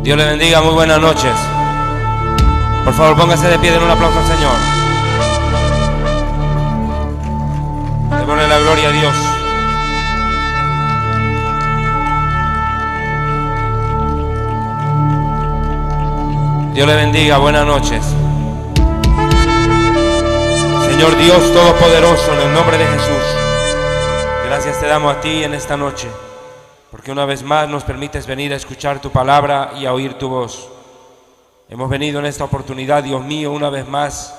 Dios le bendiga, muy buenas noches. Por favor, póngase de pie, den un aplauso al Señor. Démosle la gloria a Dios. Dios le bendiga, buenas noches. Señor Dios Todopoderoso, en el nombre de Jesús, gracias te damos a ti en esta noche, porque una vez más nos permites venir a escuchar tu palabra y a oír tu voz. Hemos venido en esta oportunidad, Dios mío, una vez más,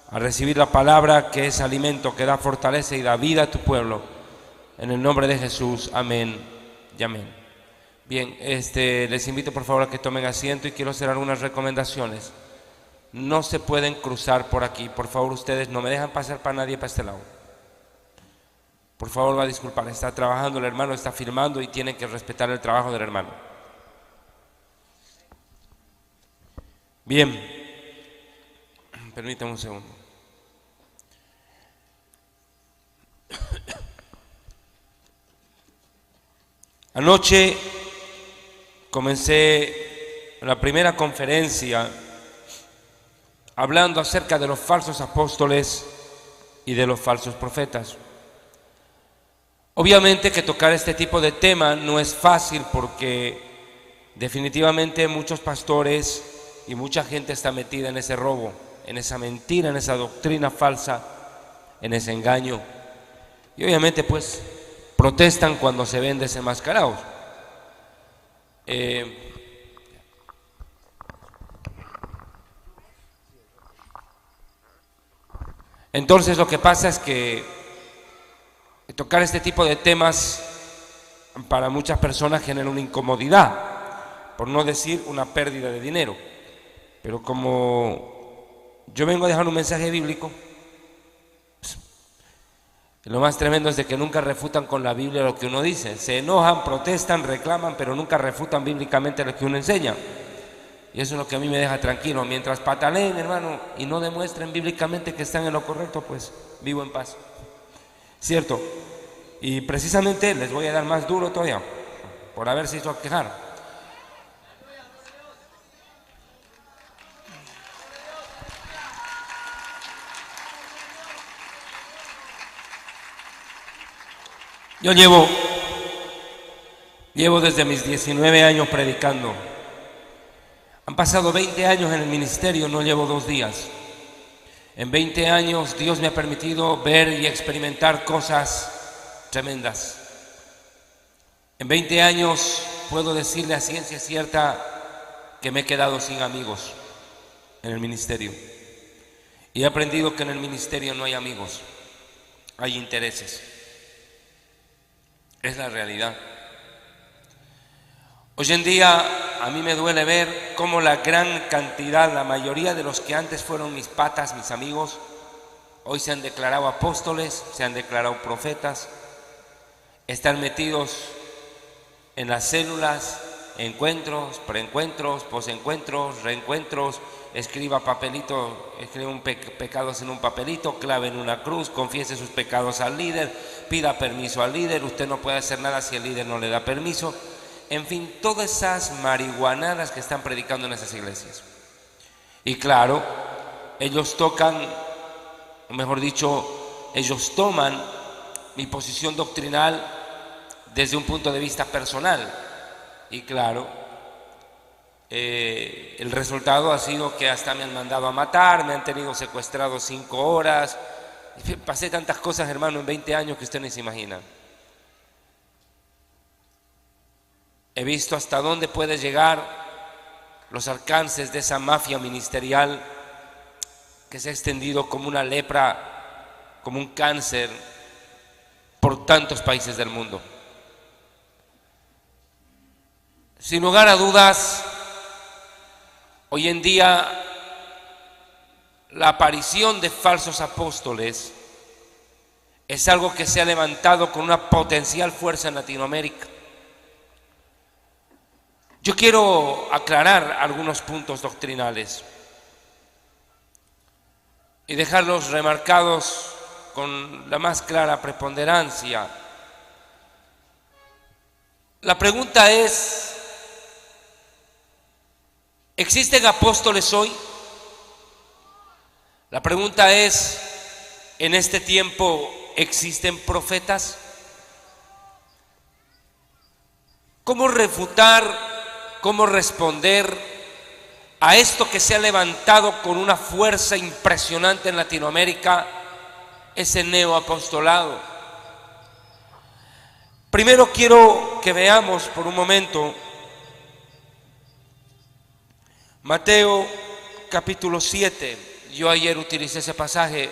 a recibir la palabra que es alimento, que da fortaleza y da vida a tu pueblo. En el nombre de Jesús, amén y amén. Bien, les invito por favor a que tomen asiento y quiero hacer algunas recomendaciones. No se pueden cruzar por aquí, por favor ustedes no me dejan pasar para nadie para este lado. Por favor, va a disculpar, está trabajando el hermano, está filmando y tienen que respetar el trabajo del hermano. Bien, permítame un segundo. Anoche comencé la primera conferencia hablando acerca de los falsos apóstoles y de los falsos profetas. Obviamente que tocar este tipo de tema no es fácil porque definitivamente muchos pastores y mucha gente está metida en ese robo, en esa mentira, en esa doctrina falsa, en ese engaño. Y obviamente pues protestan cuando se ven desenmascarados. Entonces lo que pasa es que tocar este tipo de temas para muchas personas genera una incomodidad, por no decir una pérdida de dinero. Pero como yo vengo a dejar un mensaje bíblico, lo más tremendo es de que nunca refutan con la Biblia lo que uno dice. Se enojan, protestan, reclaman, pero nunca refutan bíblicamente lo que uno enseña. Y eso es lo que a mí me deja tranquilo. Mientras pataleen, hermano, y no demuestren bíblicamente que están en lo correcto, pues vivo en paz. ¿Cierto? Y precisamente les voy a dar más duro todavía, por haberse hizo quejar. Yo llevo desde mis 19 años predicando. Han pasado 20 años en el ministerio, no llevo 2 días. En 20 años Dios me ha permitido ver y experimentar cosas tremendas. En 20 años puedo decirle a ciencia cierta que me he quedado sin amigos en el ministerio. Y he aprendido que en el ministerio no hay amigos, hay intereses. Es la realidad. Hoy en día a mí me duele ver cómo la gran cantidad, la mayoría de los que antes fueron mis patas, mis amigos, hoy se han declarado apóstoles, se han declarado profetas, están metidos en las células, encuentros, preencuentros, posencuentros, reencuentros, escriba papelito, escribe pecados en un papelito, clave en una cruz, confiese sus pecados al líder, pida permiso al líder, usted no puede hacer nada si el líder no le da permiso. En fin, todas esas marihuanadas que están predicando en esas iglesias. Y claro, ellos tocan, o mejor dicho, ellos toman mi posición doctrinal desde un punto de vista personal. Y claro, el resultado ha sido que hasta me han mandado a matar, me han tenido secuestrado 5 horas. Pasé tantas cosas, hermano, en 20 años que usted ni se imagina. He visto hasta dónde puede llegar los alcances de esa mafia ministerial que se ha extendido como una lepra, como un cáncer por tantos países del mundo. Sin lugar a dudas, hoy en día la aparición de falsos apóstoles es algo que se ha levantado con una potencial fuerza en Latinoamérica. Yo quiero aclarar algunos puntos doctrinales y dejarlos remarcados con la más clara preponderancia. La pregunta es, ¿Existen apóstoles hoy? La pregunta es, ¿en este tiempo existen profetas? ¿Cómo refutar, cómo responder a esto que se ha levantado con una fuerza impresionante en Latinoamérica, ese neoapostolado? Primero quiero que veamos por un momento Mateo capítulo 7. Yo ayer utilicé ese pasaje,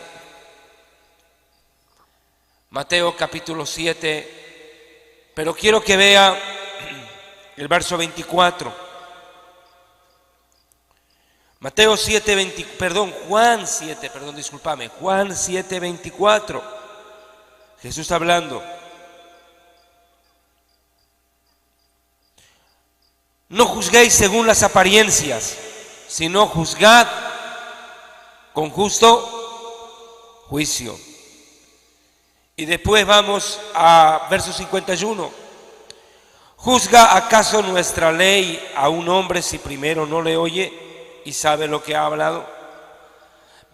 Mateo capítulo 7, pero quiero que vea el verso 24. Mateo 7, Juan 7, discúlpame, Juan 7, 24. Jesús hablando. No juzguéis según las apariencias, sino juzgad con justo juicio. Y después vamos a verso 51. ¿Juzga acaso nuestra ley a un hombre si primero no le oye y sabe lo que ha hablado?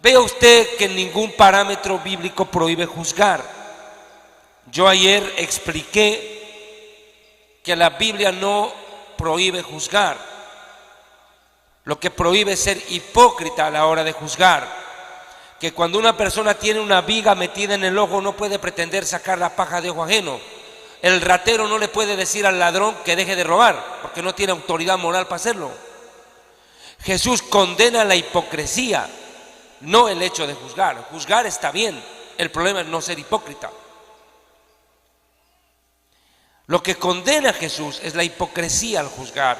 Vea usted que ningún parámetro bíblico prohíbe juzgar. Yo ayer expliqué que la Biblia no prohíbe juzgar. Lo que prohíbe es ser hipócrita a la hora de juzgar. Que cuando una persona tiene una viga metida en el ojo no puede pretender sacar la paja de ojo ajeno. El ratero no le puede decir al ladrón que deje de robar, porque no tiene autoridad moral para hacerlo. Jesús condena la hipocresía, no el hecho de juzgar. Juzgar está bien, el problema es no ser hipócrita. Lo que condena a Jesús es la hipocresía al juzgar.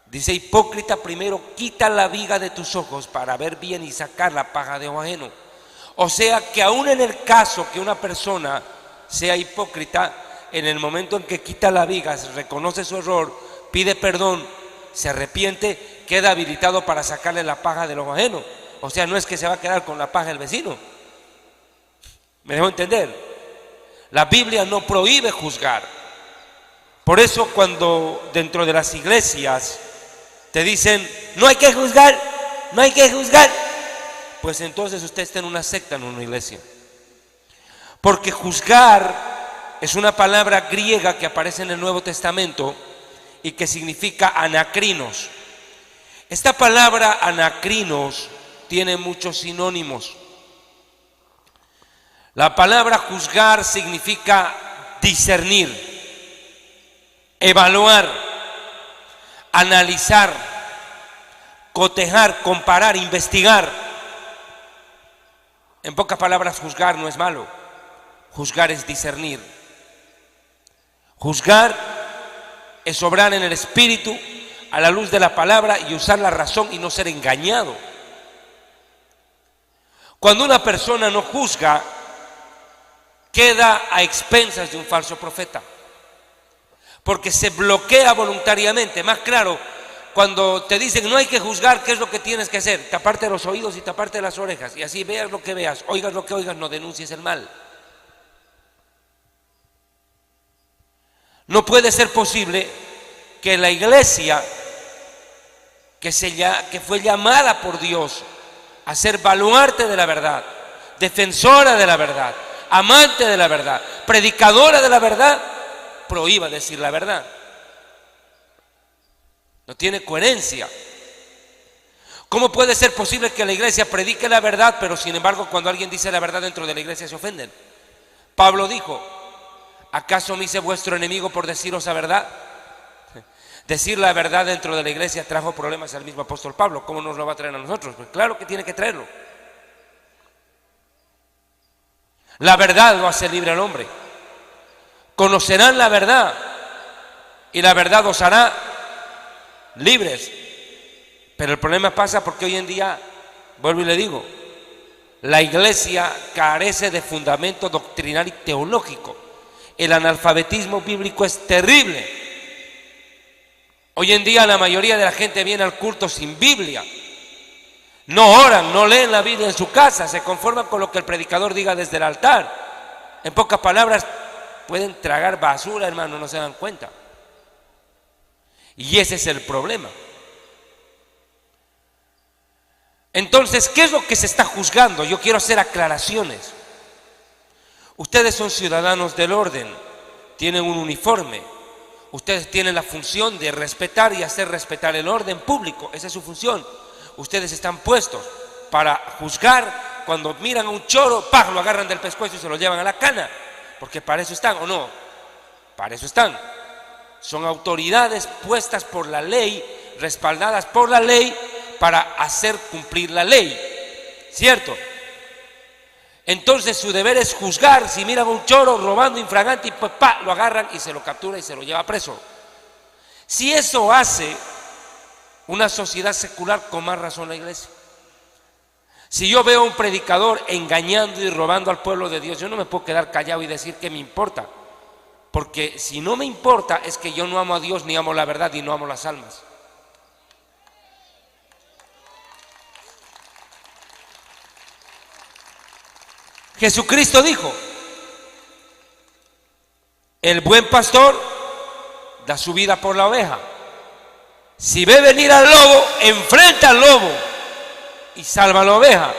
Dice: hipócrita, primero quita la viga de tus ojos para ver bien y sacar la paja de ojo ajeno. O sea que aún en el caso que una persona sea hipócrita, en el momento en que quita la viga, reconoce su error, pide perdón, se arrepiente, queda habilitado para sacarle la paja del ojo ajeno. O sea, no es que se va a quedar con la paja del vecino. ¿Me dejo entender? La Biblia no prohíbe juzgar. Por eso cuando dentro de las iglesias te dicen: no hay que juzgar, no hay que juzgar, pues entonces usted está en una secta, en una iglesia. Porque juzgar es una palabra griega que aparece en el Nuevo Testamento y que significa anacrinos. Esta palabra anacrinos tiene muchos sinónimos. La palabra juzgar significa discernir, evaluar, analizar, cotejar, comparar, investigar. En pocas palabras, juzgar no es malo. Juzgar es discernir. Juzgar es obrar en el espíritu a la luz de la palabra y usar la razón y no ser engañado. Cuando una persona no juzga, queda a expensas de un falso profeta, porque se bloquea voluntariamente. Más claro, cuando te dicen no hay que juzgar, ¿qué es lo que tienes que hacer? Taparte los oídos y taparte las orejas, y así veas lo que veas, oigas lo que oigas, no denuncies el mal. No puede ser posible que la iglesia que fue llamada por Dios a ser baluarte de la verdad, defensora de la verdad, amante de la verdad, predicadora de la verdad, prohíba decir la verdad. No tiene coherencia. ¿Cómo puede ser posible que la iglesia predique la verdad, pero sin embargo cuando alguien dice la verdad dentro de la iglesia se ofenden? Pablo dijo: ¿acaso me hice vuestro enemigo por deciros la verdad? Decir la verdad dentro de la iglesia trajo problemas al mismo apóstol Pablo. ¿Cómo nos lo va a traer a nosotros? Pues claro que tiene que traerlo. La verdad lo hace libre al hombre. Conocerán la verdad y la verdad os hará libres. Pero el problema pasa porque hoy en día, vuelvo y le digo, la iglesia carece de fundamento doctrinal y teológico. El analfabetismo bíblico es terrible. Hoy en día la mayoría de la gente viene al culto sin Biblia. No oran, no leen la Biblia en su casa, se conforman con lo que el predicador diga desde el altar. En pocas palabras, pueden tragar basura, hermano, no se dan cuenta. Y ese es el problema. Entonces, ¿qué es lo que se está juzgando? Yo quiero hacer aclaraciones. Ustedes son ciudadanos del orden, tienen un uniforme, ustedes tienen la función de respetar y hacer respetar el orden público, esa es su función. Ustedes están puestos para juzgar. Cuando miran a un choro, ¡pah!, lo agarran del pescuezo y se lo llevan a la cana, porque para eso están, ¿o no? Para eso están. Son autoridades puestas por la ley, respaldadas por la ley, para hacer cumplir la ley, ¿cierto? Entonces su deber es juzgar. Si miran a un choro robando infragante, pues lo agarran y se lo captura y se lo lleva preso. Si eso hace una sociedad secular, con más razón la iglesia. Si yo veo a un predicador engañando y robando al pueblo de Dios, yo no me puedo quedar callado y decir que me importa, porque si no me importa es que yo no amo a Dios, ni amo la verdad, y no amo las almas. Jesucristo dijo: el buen pastor da su vida por la oveja. Si ve venir al lobo, enfrenta al lobo y salva a la oveja.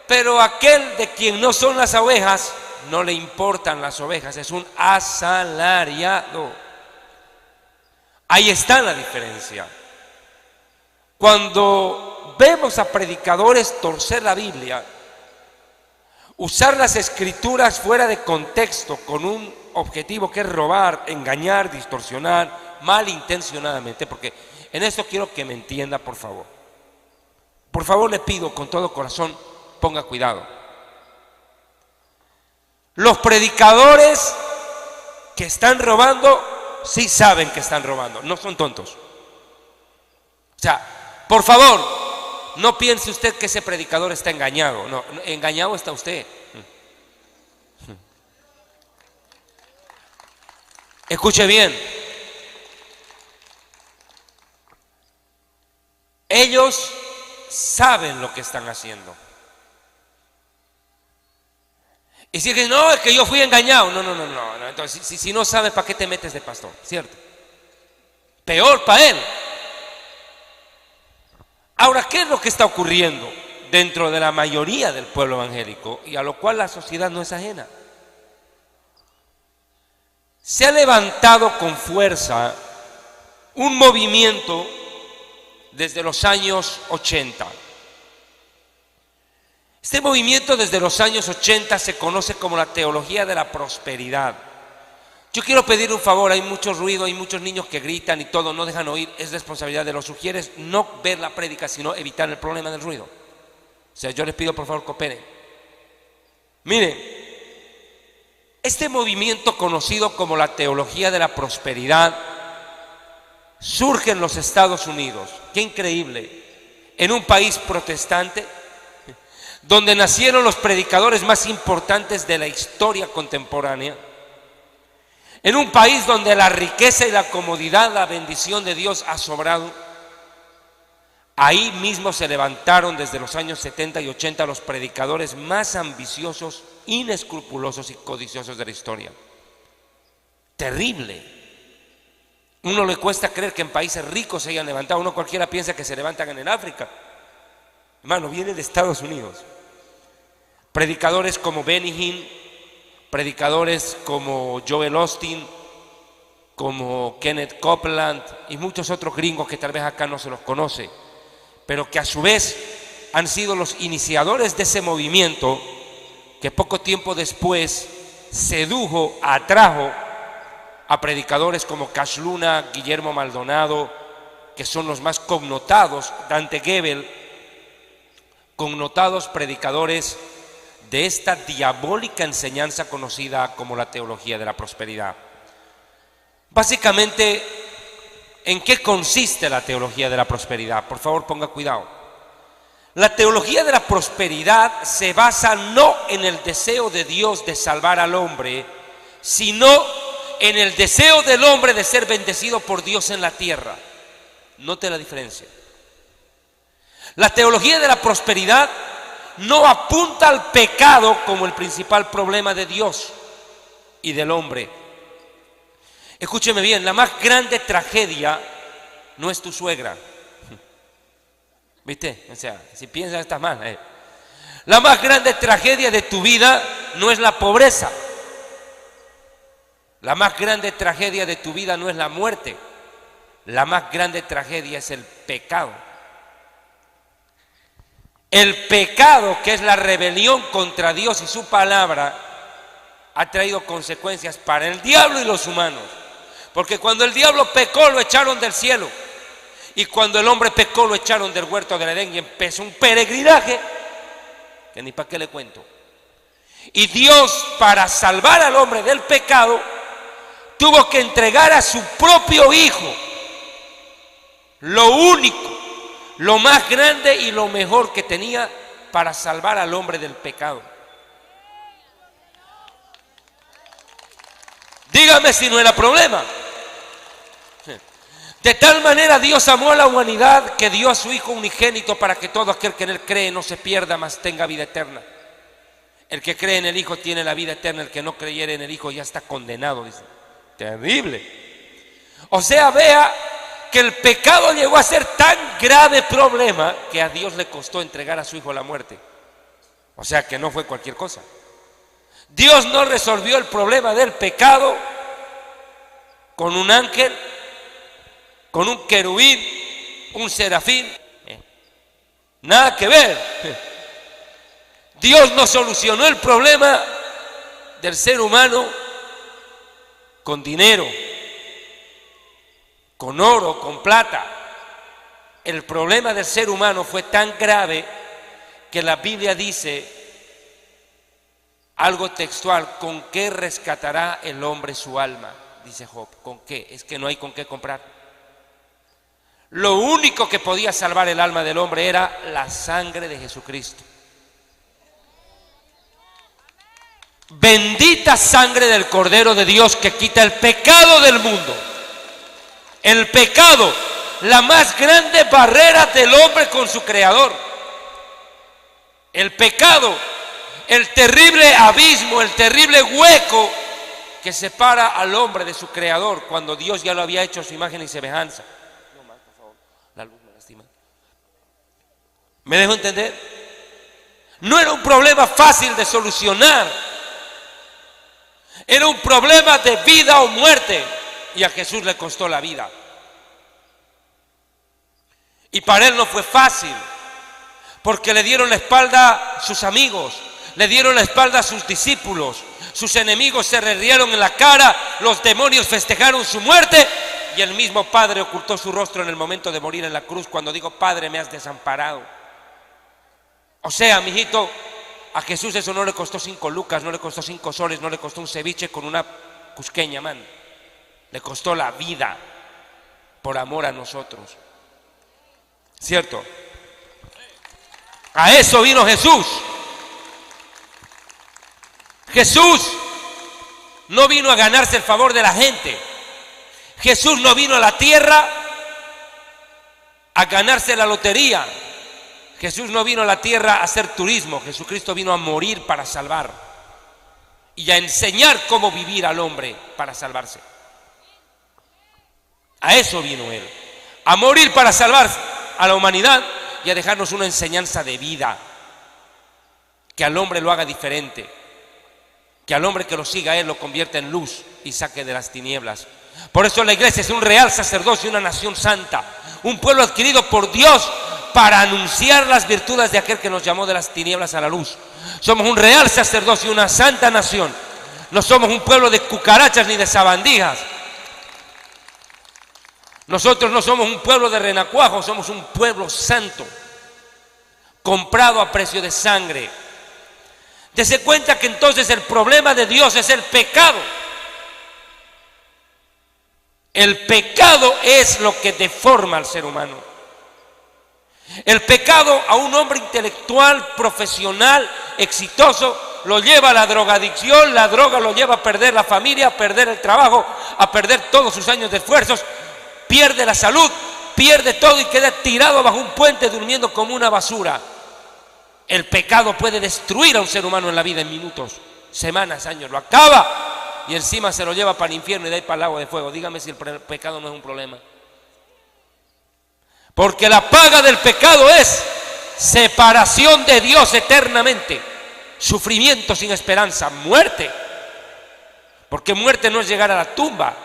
Pero aquel de quien no son las ovejas, no le importan las ovejas, es un asalariado. Ahí está la diferencia. Cuando vemos a predicadores torcer la Biblia, usar las escrituras fuera de contexto con un objetivo que es robar, engañar, distorsionar, malintencionadamente, porque en esto quiero que me entienda, por favor. Por favor, le pido con todo corazón, ponga cuidado. Los predicadores que están robando, sí saben que están robando, no son tontos. O sea, por favor, no piense usted que ese predicador está engañado. No, engañado está usted. Escuche bien. Ellos saben lo que están haciendo. Y si dicen, no, es que yo fui engañado. No. Entonces, si no sabes, ¿para qué te metes de pastor? ¿Cierto? Peor para él. Ahora, ¿qué es lo que está ocurriendo dentro de la mayoría del pueblo evangélico, y a lo cual la sociedad no es ajena? Se ha levantado con fuerza un movimiento desde los años 80. Este movimiento desde los años 80 se conoce como la teología de la prosperidad. Yo quiero pedir un favor, hay mucho ruido, hay muchos niños que gritan y todo, no dejan oír, es responsabilidad de los sugieres no ver la prédica, sino evitar el problema del ruido. O sea, yo les pido por favor cooperen. Miren, este movimiento conocido como la teología de la prosperidad surge en los Estados Unidos. Qué increíble, en un país protestante, donde nacieron los predicadores más importantes de la historia contemporánea. En un país donde la riqueza y la comodidad, la bendición de Dios ha sobrado. Ahí mismo se levantaron desde los años 70 y 80 los predicadores más ambiciosos, inescrupulosos y codiciosos de la historia. Terrible. Uno le cuesta creer que en países ricos se hayan levantado. Uno cualquiera piensa que se levantan en el África. Hermano, viene de Estados Unidos. Predicadores como Benny Hinn, predicadores como Joel Osteen, como Kenneth Copeland y muchos otros gringos que tal vez acá no se los conoce, pero que a su vez han sido los iniciadores de ese movimiento que poco tiempo después sedujo, atrajo a predicadores como Cash Luna, Guillermo Maldonado, que son los más connotados, Dante Gebel, connotados predicadores de esta diabólica enseñanza conocida como la teología de la prosperidad. Básicamente, ¿en qué consiste la teología de la prosperidad? Por favor, ponga cuidado. La teología de la prosperidad se basa no en el deseo de Dios de salvar al hombre, sino en el deseo del hombre de ser bendecido por Dios en la tierra. Note la diferencia. La teología de la prosperidad no apunta al pecado como el principal problema de Dios y del hombre. Escúcheme bien, la más grande tragedia no es tu suegra. ¿Viste? O sea, si piensas estás mal. La más grande tragedia de tu vida no es la pobreza. La más grande tragedia de tu vida no es la muerte. La más grande tragedia es el pecado. El pecado, que es la rebelión contra Dios y su palabra, ha traído consecuencias para el diablo y los humanos. Porque cuando el diablo pecó, lo echaron del cielo. Y cuando el hombre pecó, lo echaron del huerto del Edén y empezó un peregrinaje que ni para qué le cuento. Y Dios, para salvar al hombre del pecado, tuvo que entregar a su propio Hijo, lo único, lo más grande y lo mejor que tenía para salvar al hombre del pecado. Dígame si no era problema. De tal manera Dios amó a la humanidad que dio a su Hijo unigénito para que todo aquel que en Él cree no se pierda, mas tenga vida eterna. El que cree en el Hijo tiene la vida eterna, el que no creyere en el Hijo ya está condenado, dice. Terrible. O sea, vea que el pecado llegó a ser tan grave problema que a Dios le costó entregar a su Hijo a la muerte. O sea que no fue cualquier cosa. Dios no resolvió el problema del pecado con un ángel, con un querubín, un serafín. Nada que ver. Dios no solucionó el problema del ser humano con dinero, con oro, con plata. El problema del ser humano fue tan grave que la Biblia dice algo textual: ¿con qué rescatará el hombre su alma? Dice Job. ¿Con qué? Es que no hay con qué comprar. Lo único que podía salvar el alma del hombre era la sangre de Jesucristo. Bendita sangre del Cordero de Dios que quita el pecado del mundo. El pecado, la más grande barrera del hombre con su Creador. El pecado, el terrible abismo, el terrible hueco que separa al hombre de su Creador cuando Dios ya lo había hecho a su imagen y semejanza. No más, por favor, la luz me lastima. ¿Me dejo entender? No era un problema fácil de solucionar. Era un problema de vida o muerte. Y a Jesús le costó la vida. Y para él no fue fácil, porque le dieron la espalda sus amigos, le dieron la espalda a sus discípulos, sus enemigos se rieron en la cara, los demonios festejaron su muerte y el mismo Padre ocultó su rostro en el momento de morir en la cruz cuando dijo: Padre, me has desamparado. O sea, mijito, a Jesús eso no le costó 5 lucas, no le costó 5 soles, no le costó un ceviche con una cusqueña, man. Le costó la vida por amor a nosotros. ¿Cierto? A eso vino Jesús. Jesús no vino a ganarse el favor de la gente. Jesús no vino a la tierra a ganarse la lotería. Jesús no vino a la tierra a hacer turismo. Jesucristo vino a morir para salvar y a enseñar cómo vivir al hombre para salvarse. A eso vino Él, a morir para salvar a la humanidad y a dejarnos una enseñanza de vida, que al hombre lo haga diferente, que al hombre que lo siga a Él lo convierta en luz y saque de las tinieblas. Por eso la iglesia es un real sacerdocio y una nación santa, un pueblo adquirido por Dios para anunciar las virtudes de aquel que nos llamó de las tinieblas a la luz. Somos un real sacerdocio y una santa nación. No somos un pueblo de cucarachas ni de sabandijas. Nosotros no somos un pueblo de renacuajos, somos un pueblo santo, comprado a precio de sangre. Dese cuenta que entonces el problema de Dios es el pecado. El pecado es lo que deforma al ser humano. El pecado a un hombre intelectual, profesional, exitoso, lo lleva a la drogadicción. La droga lo lleva a perder la familia, a perder el trabajo, a perder todos sus años de esfuerzos. Pierde la salud, pierde todo y queda tirado bajo un puente durmiendo como una basura. El pecado puede destruir a un ser humano en la vida en minutos, semanas, años. Lo acaba y encima se lo lleva para el infierno y de ahí para el lago de fuego. Dígame si el pecado no es un problema. Porque la paga del pecado es separación de Dios eternamente, sufrimiento sin esperanza, muerte. Porque muerte no es llegar a la tumba,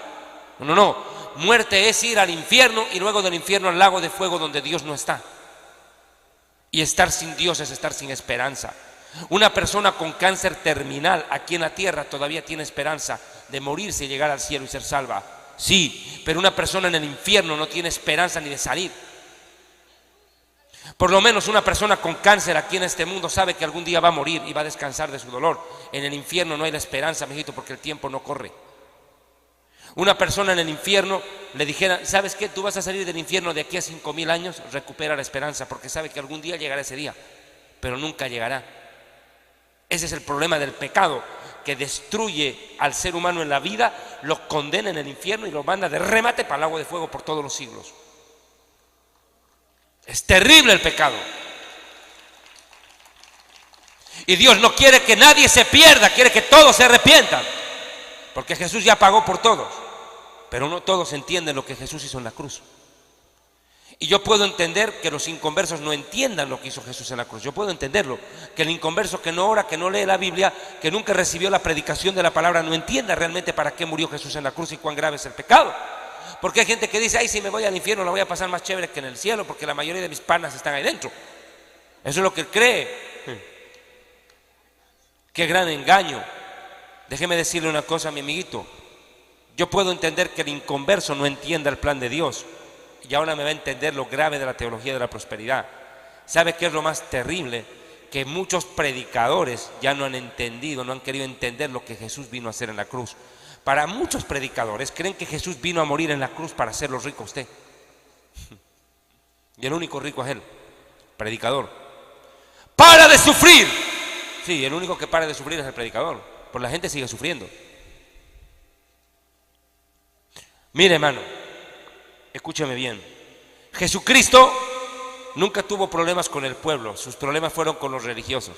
no, muerte es ir al infierno y luego del infierno al lago de fuego donde Dios no está. Y estar sin Dios es estar sin esperanza. Una persona con cáncer terminal aquí en la tierra todavía tiene esperanza de morirse y llegar al cielo y ser salva. Sí, pero una persona en el infierno no tiene esperanza ni de salir. Por lo menos una persona con cáncer aquí en este mundo sabe que algún día va a morir y va a descansar de su dolor. En el infierno no hay la esperanza, mijito, porque el tiempo no corre. Una persona en el infierno le dijera, ¿sabes qué? Tú vas a salir del infierno de aquí a 5,000 años, recupera la esperanza, porque sabe que algún día llegará ese día, pero nunca llegará. Ese es el problema del pecado, que destruye al ser humano en la vida, lo condena en el infierno y lo manda de remate para el lago de fuego por todos los siglos. Es terrible el pecado. Y Dios no quiere que nadie se pierda, quiere que todos se arrepientan, porque Jesús ya pagó por todos, pero no todos entienden lo que Jesús hizo en la cruz. Y yo puedo entender que los inconversos no entiendan lo que hizo Jesús en la cruz. Yo puedo entenderlo, que el inconverso que no ora, que no lee la Biblia, que nunca recibió la predicación de la palabra, no entienda realmente para qué murió Jesús en la cruz y cuán grave es el pecado. Porque hay gente que dice, ay, si me voy al infierno la voy a pasar más chévere que en el cielo, porque la mayoría de mis panas están ahí dentro. Eso es lo que él cree. Qué gran engaño. Déjeme decirle una cosa, mi amiguito. Yo puedo entender que el inconverso no entienda el plan de Dios, y ahora me va a entender lo grave de la teología de la prosperidad. ¿Sabe qué es lo más terrible? Que muchos predicadores ya no han entendido, no han querido entender lo que Jesús vino a hacer en la cruz. Para muchos predicadores creen que Jesús vino a morir en la cruz para hacerlo rico a usted. Y el único rico es él, predicador. ¡Para de sufrir! Sí, el único que para de sufrir es el predicador, pues la gente sigue sufriendo. Mire, hermano, escúcheme bien. Jesucristo nunca tuvo problemas con el pueblo, sus problemas fueron con los religiosos.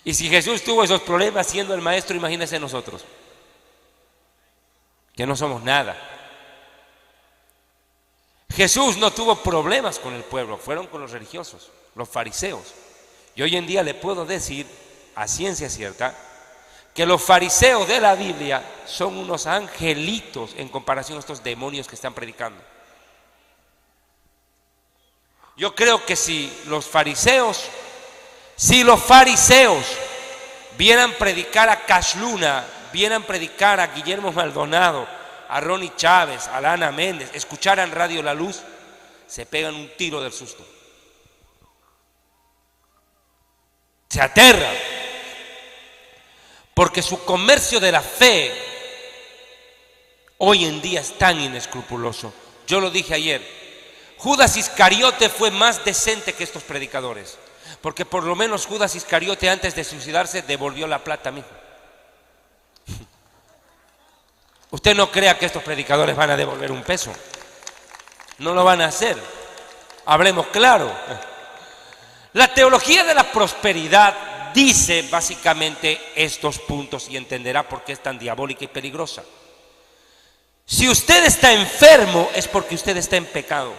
Y si Jesús tuvo esos problemas siendo el maestro, imagínense nosotros, que no somos nada. Jesús no tuvo problemas con el pueblo, fueron con los religiosos, los fariseos. Y hoy en día le puedo decir a ciencia cierta que los fariseos de la Biblia son unos angelitos en comparación a estos demonios que están predicando. Yo creo que si los fariseos vieran predicar a Cash Luna, vieran predicar a Guillermo Maldonado, a Ronnie Chávez, a Lana Méndez, escucharan Radio La Luz, se pegan un tiro del susto. Se aterran. Porque su comercio de la fe hoy en día es tan inescrupuloso. Yo lo dije ayer, Judas Iscariote fue más decente que estos predicadores, porque por lo menos Judas Iscariote antes de suicidarse devolvió la plata a mí. Usted no crea que estos predicadores van a devolver un peso, no lo van a hacer, hablemos claro. La teología de la prosperidad dice básicamente estos puntos y entenderá por qué es tan diabólica y peligrosa. Si usted está enfermo es porque usted está en pecado.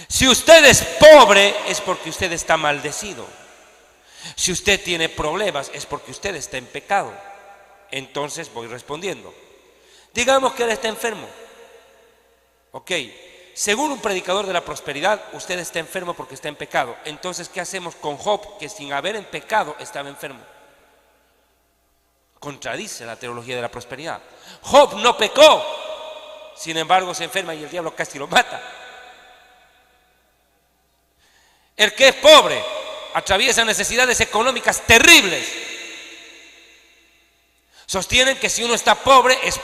Si usted es pobre es porque usted está maldecido. Si usted tiene problemas es porque usted está en pecado. Entonces voy respondiendo. Digamos que él está enfermo. Ok. Según un predicador de la prosperidad, usted está enfermo porque está en pecado. Entonces, ¿qué hacemos con Job, que sin haber en pecado estaba enfermo? Contradice la teología de la prosperidad. Job no pecó, sin embargo se enferma y el diablo casi lo mata. El que es pobre atraviesa necesidades económicas terribles. Sostienen que si uno está pobre es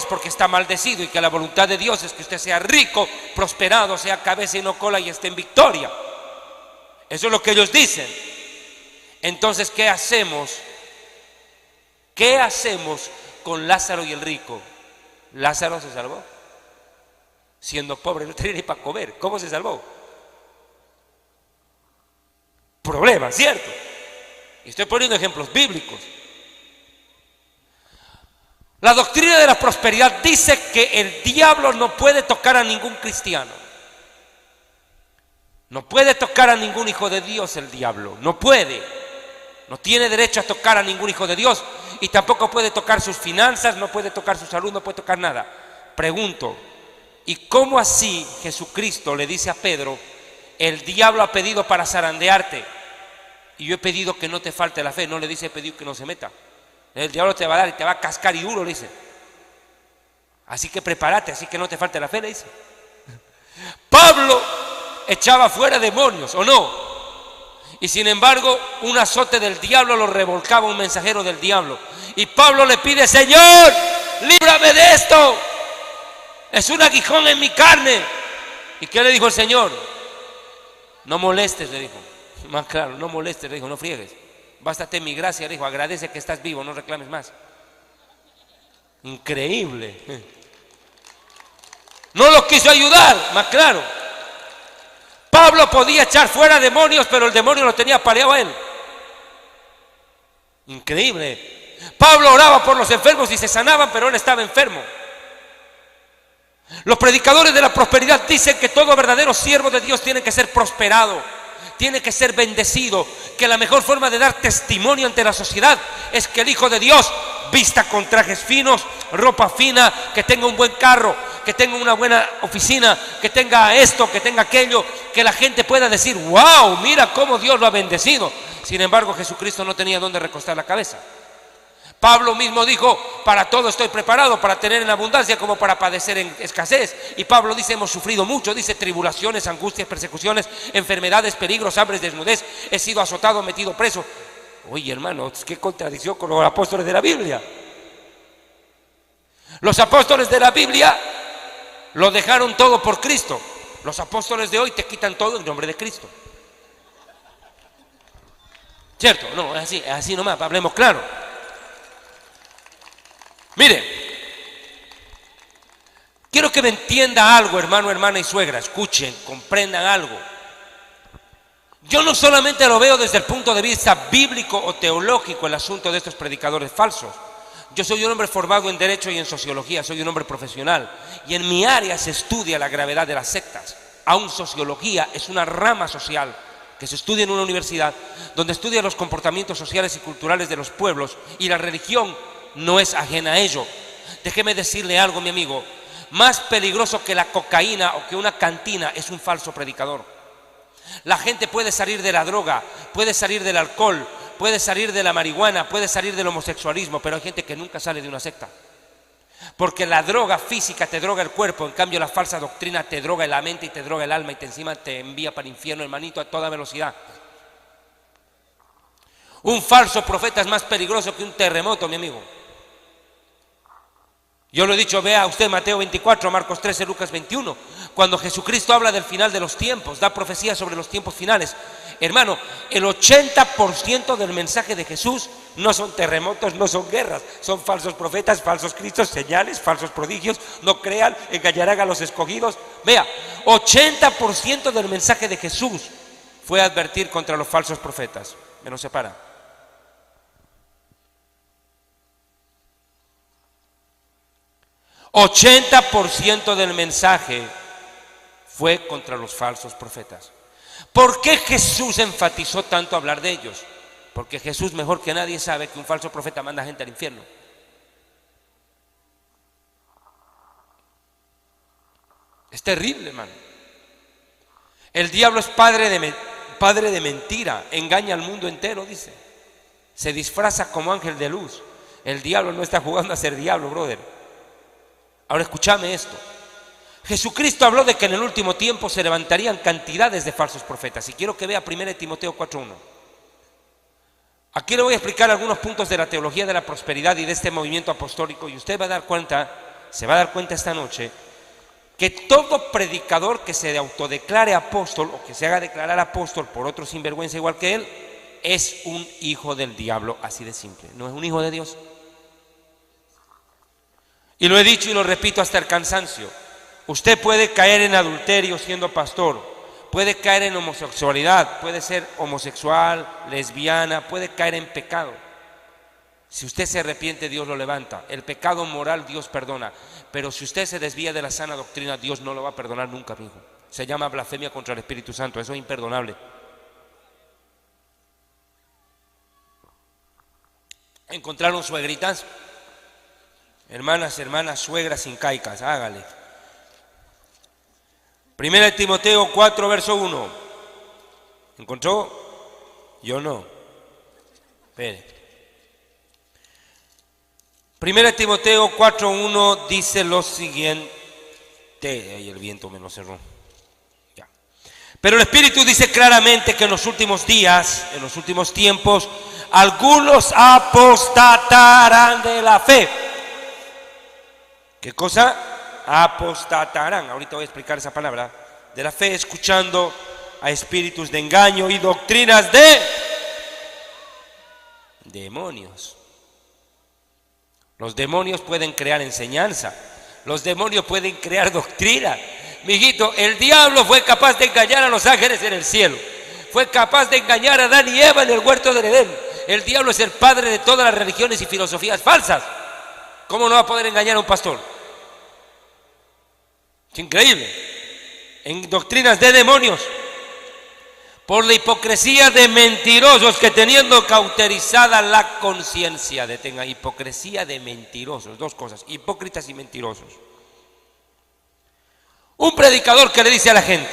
porque está maldecido y que la voluntad de Dios es que usted sea rico, prosperado, sea cabeza y no cola y esté en victoria. Eso es lo que ellos dicen. Entonces, ¿qué hacemos? ¿Qué hacemos con Lázaro y el rico? Lázaro se salvó. Siendo pobre, no tenía ni para comer. ¿Cómo se salvó? Problema, ¿cierto? Y estoy poniendo ejemplos bíblicos. La doctrina de la prosperidad dice que el diablo no puede tocar a ningún cristiano. No puede tocar a ningún hijo de Dios el diablo, no puede. No tiene derecho a tocar a ningún hijo de Dios y tampoco puede tocar sus finanzas, no puede tocar su salud, no puede tocar nada. Pregunto, ¿y cómo así Jesucristo le dice a Pedro, el diablo ha pedido para zarandearte y yo he pedido que no te falte la fe? No le dice, he pedido que no se meta. El diablo te va a dar y te va a cascar y duro, le dice. Así que prepárate, así que no te falte la fe, le dice. Pablo echaba fuera demonios, ¿o no? Y sin embargo, un azote del diablo lo revolcaba un mensajero del diablo. Y Pablo le pide, Señor, líbrame de esto. Es un aguijón en mi carne. ¿Y qué le dijo el Señor? No molestes, le dijo. Más claro, no molestes, le dijo, no friegues. Bástate mi gracia, le dijo, agradece que estás vivo, no reclames más. Increíble. No lo quiso ayudar, más claro. Pablo podía echar fuera demonios, pero el demonio lo tenía paleado a él. Increíble. Pablo oraba por los enfermos y se sanaban, pero él estaba enfermo. Los predicadores de la prosperidad dicen que todo verdadero siervo de Dios tiene que ser prosperado, tiene que ser bendecido, que la mejor forma de dar testimonio ante la sociedad es que el Hijo de Dios vista con trajes finos, ropa fina, que tenga un buen carro, que tenga una buena oficina, que tenga esto, que tenga aquello, que la gente pueda decir, wow, mira cómo Dios lo ha bendecido. Sin embargo, Jesucristo no tenía dónde recostar la cabeza. Pablo mismo dijo, para todo estoy preparado, para tener en abundancia como para padecer en escasez. Y Pablo dice, hemos sufrido mucho, dice, tribulaciones, angustias, persecuciones, enfermedades, peligros, hambres, desnudez, he sido azotado, metido preso. Oye, hermanos, qué contradicción con los apóstoles de la Biblia. Los apóstoles de la Biblia lo dejaron todo por Cristo. Los apóstoles de hoy te quitan todo en nombre de Cristo. ¿Cierto? No, es así nomás, hablemos claro. Mire, quiero que me entienda algo, hermano, hermana y suegra. Escuchen, comprendan algo. Yo no solamente lo veo desde el punto de vista bíblico o teológico el asunto de estos predicadores falsos. Yo soy un hombre formado en Derecho y en Sociología, soy un hombre profesional. Y en mi área se estudia la gravedad de las sectas. Aún Sociología es una rama social que se estudia en una universidad donde estudia los comportamientos sociales y culturales de los pueblos, y la religión no es ajena a ello. Déjeme decirle algo, mi amigo. Más peligroso que la cocaína o que una cantina es un falso predicador. La gente puede salir de la droga, puede salir del alcohol, puede salir de la marihuana, puede salir del homosexualismo, pero hay gente que nunca sale de una secta. Porque la droga física te droga el cuerpo, en cambio la falsa doctrina te droga la mente y te droga el alma y encima te envía para el infierno, hermanito, a toda velocidad. Un falso profeta es más peligroso que un terremoto, mi amigo. Yo lo he dicho, vea usted Mateo 24, Marcos 13, Lucas 21. Cuando Jesucristo habla del final de los tiempos, da profecía sobre los tiempos finales. Hermano, el 80% del mensaje de Jesús no son terremotos, no son guerras. Son falsos profetas, falsos cristos, señales, falsos prodigios. No crean, engañarán a los escogidos. Vea, 80% del mensaje de Jesús fue advertir contra los falsos profetas. Me lo separa. 80% del mensaje fue contra los falsos profetas. ¿Por qué Jesús enfatizó tanto hablar de ellos? Porque Jesús mejor que nadie sabe que un falso profeta manda gente al infierno. Es terrible, hermano. El diablo es padre de mentira, engaña al mundo entero, dice. Se disfraza como ángel de luz. El diablo no está jugando a ser diablo, brother. Ahora escúchame esto. Jesucristo habló de que en el último tiempo se levantarían cantidades de falsos profetas. Y quiero que vea 1 Timoteo 4:1. Aquí le voy a explicar algunos puntos de la teología de la prosperidad y de este movimiento apostólico. Y usted va a dar cuenta, se va a dar cuenta esta noche, que todo predicador que se autodeclare apóstol o que se haga declarar apóstol por otro sinvergüenza igual que él, es un hijo del diablo, así de simple. No es un hijo de Dios. Y lo he dicho y lo repito hasta el cansancio. Usted puede caer en adulterio siendo pastor, puede caer en homosexualidad, puede ser homosexual, lesbiana, puede caer en pecado. Si usted se arrepiente, Dios lo levanta. El pecado moral Dios perdona, pero si usted se desvía de la sana doctrina, Dios no lo va a perdonar nunca, hijo. Se llama blasfemia contra el Espíritu Santo. Eso es imperdonable. Encontraron suegritas, hermanas, suegras incaicas, hágale. 1 Timoteo 4, verso 1. ¿Encontró? Yo no. Espere. 1 Timoteo 4, 1 dice lo siguiente. Ay, el viento me lo cerró. Ya. Pero el Espíritu dice claramente que en los últimos días, en los últimos tiempos, algunos apostatarán de la fe. ¿Qué cosa? Apostatarán. Ahorita voy a explicar esa palabra. De la fe, escuchando a espíritus de engaño y doctrinas de demonios. Los demonios pueden crear enseñanza. Los demonios pueden crear doctrina. Mijito, el diablo fue capaz de engañar a los ángeles en el cielo. Fue capaz de engañar a Adán y Eva en el huerto del Edén. El diablo es el padre de todas las religiones y filosofías falsas. ¿Cómo no va a poder engañar a un pastor? Es increíble. En doctrinas de demonios. Por la hipocresía de mentirosos que teniendo cauterizada la conciencia, detenga, hipocresía de mentirosos, dos cosas, hipócritas y mentirosos. Un predicador que le dice a la gente: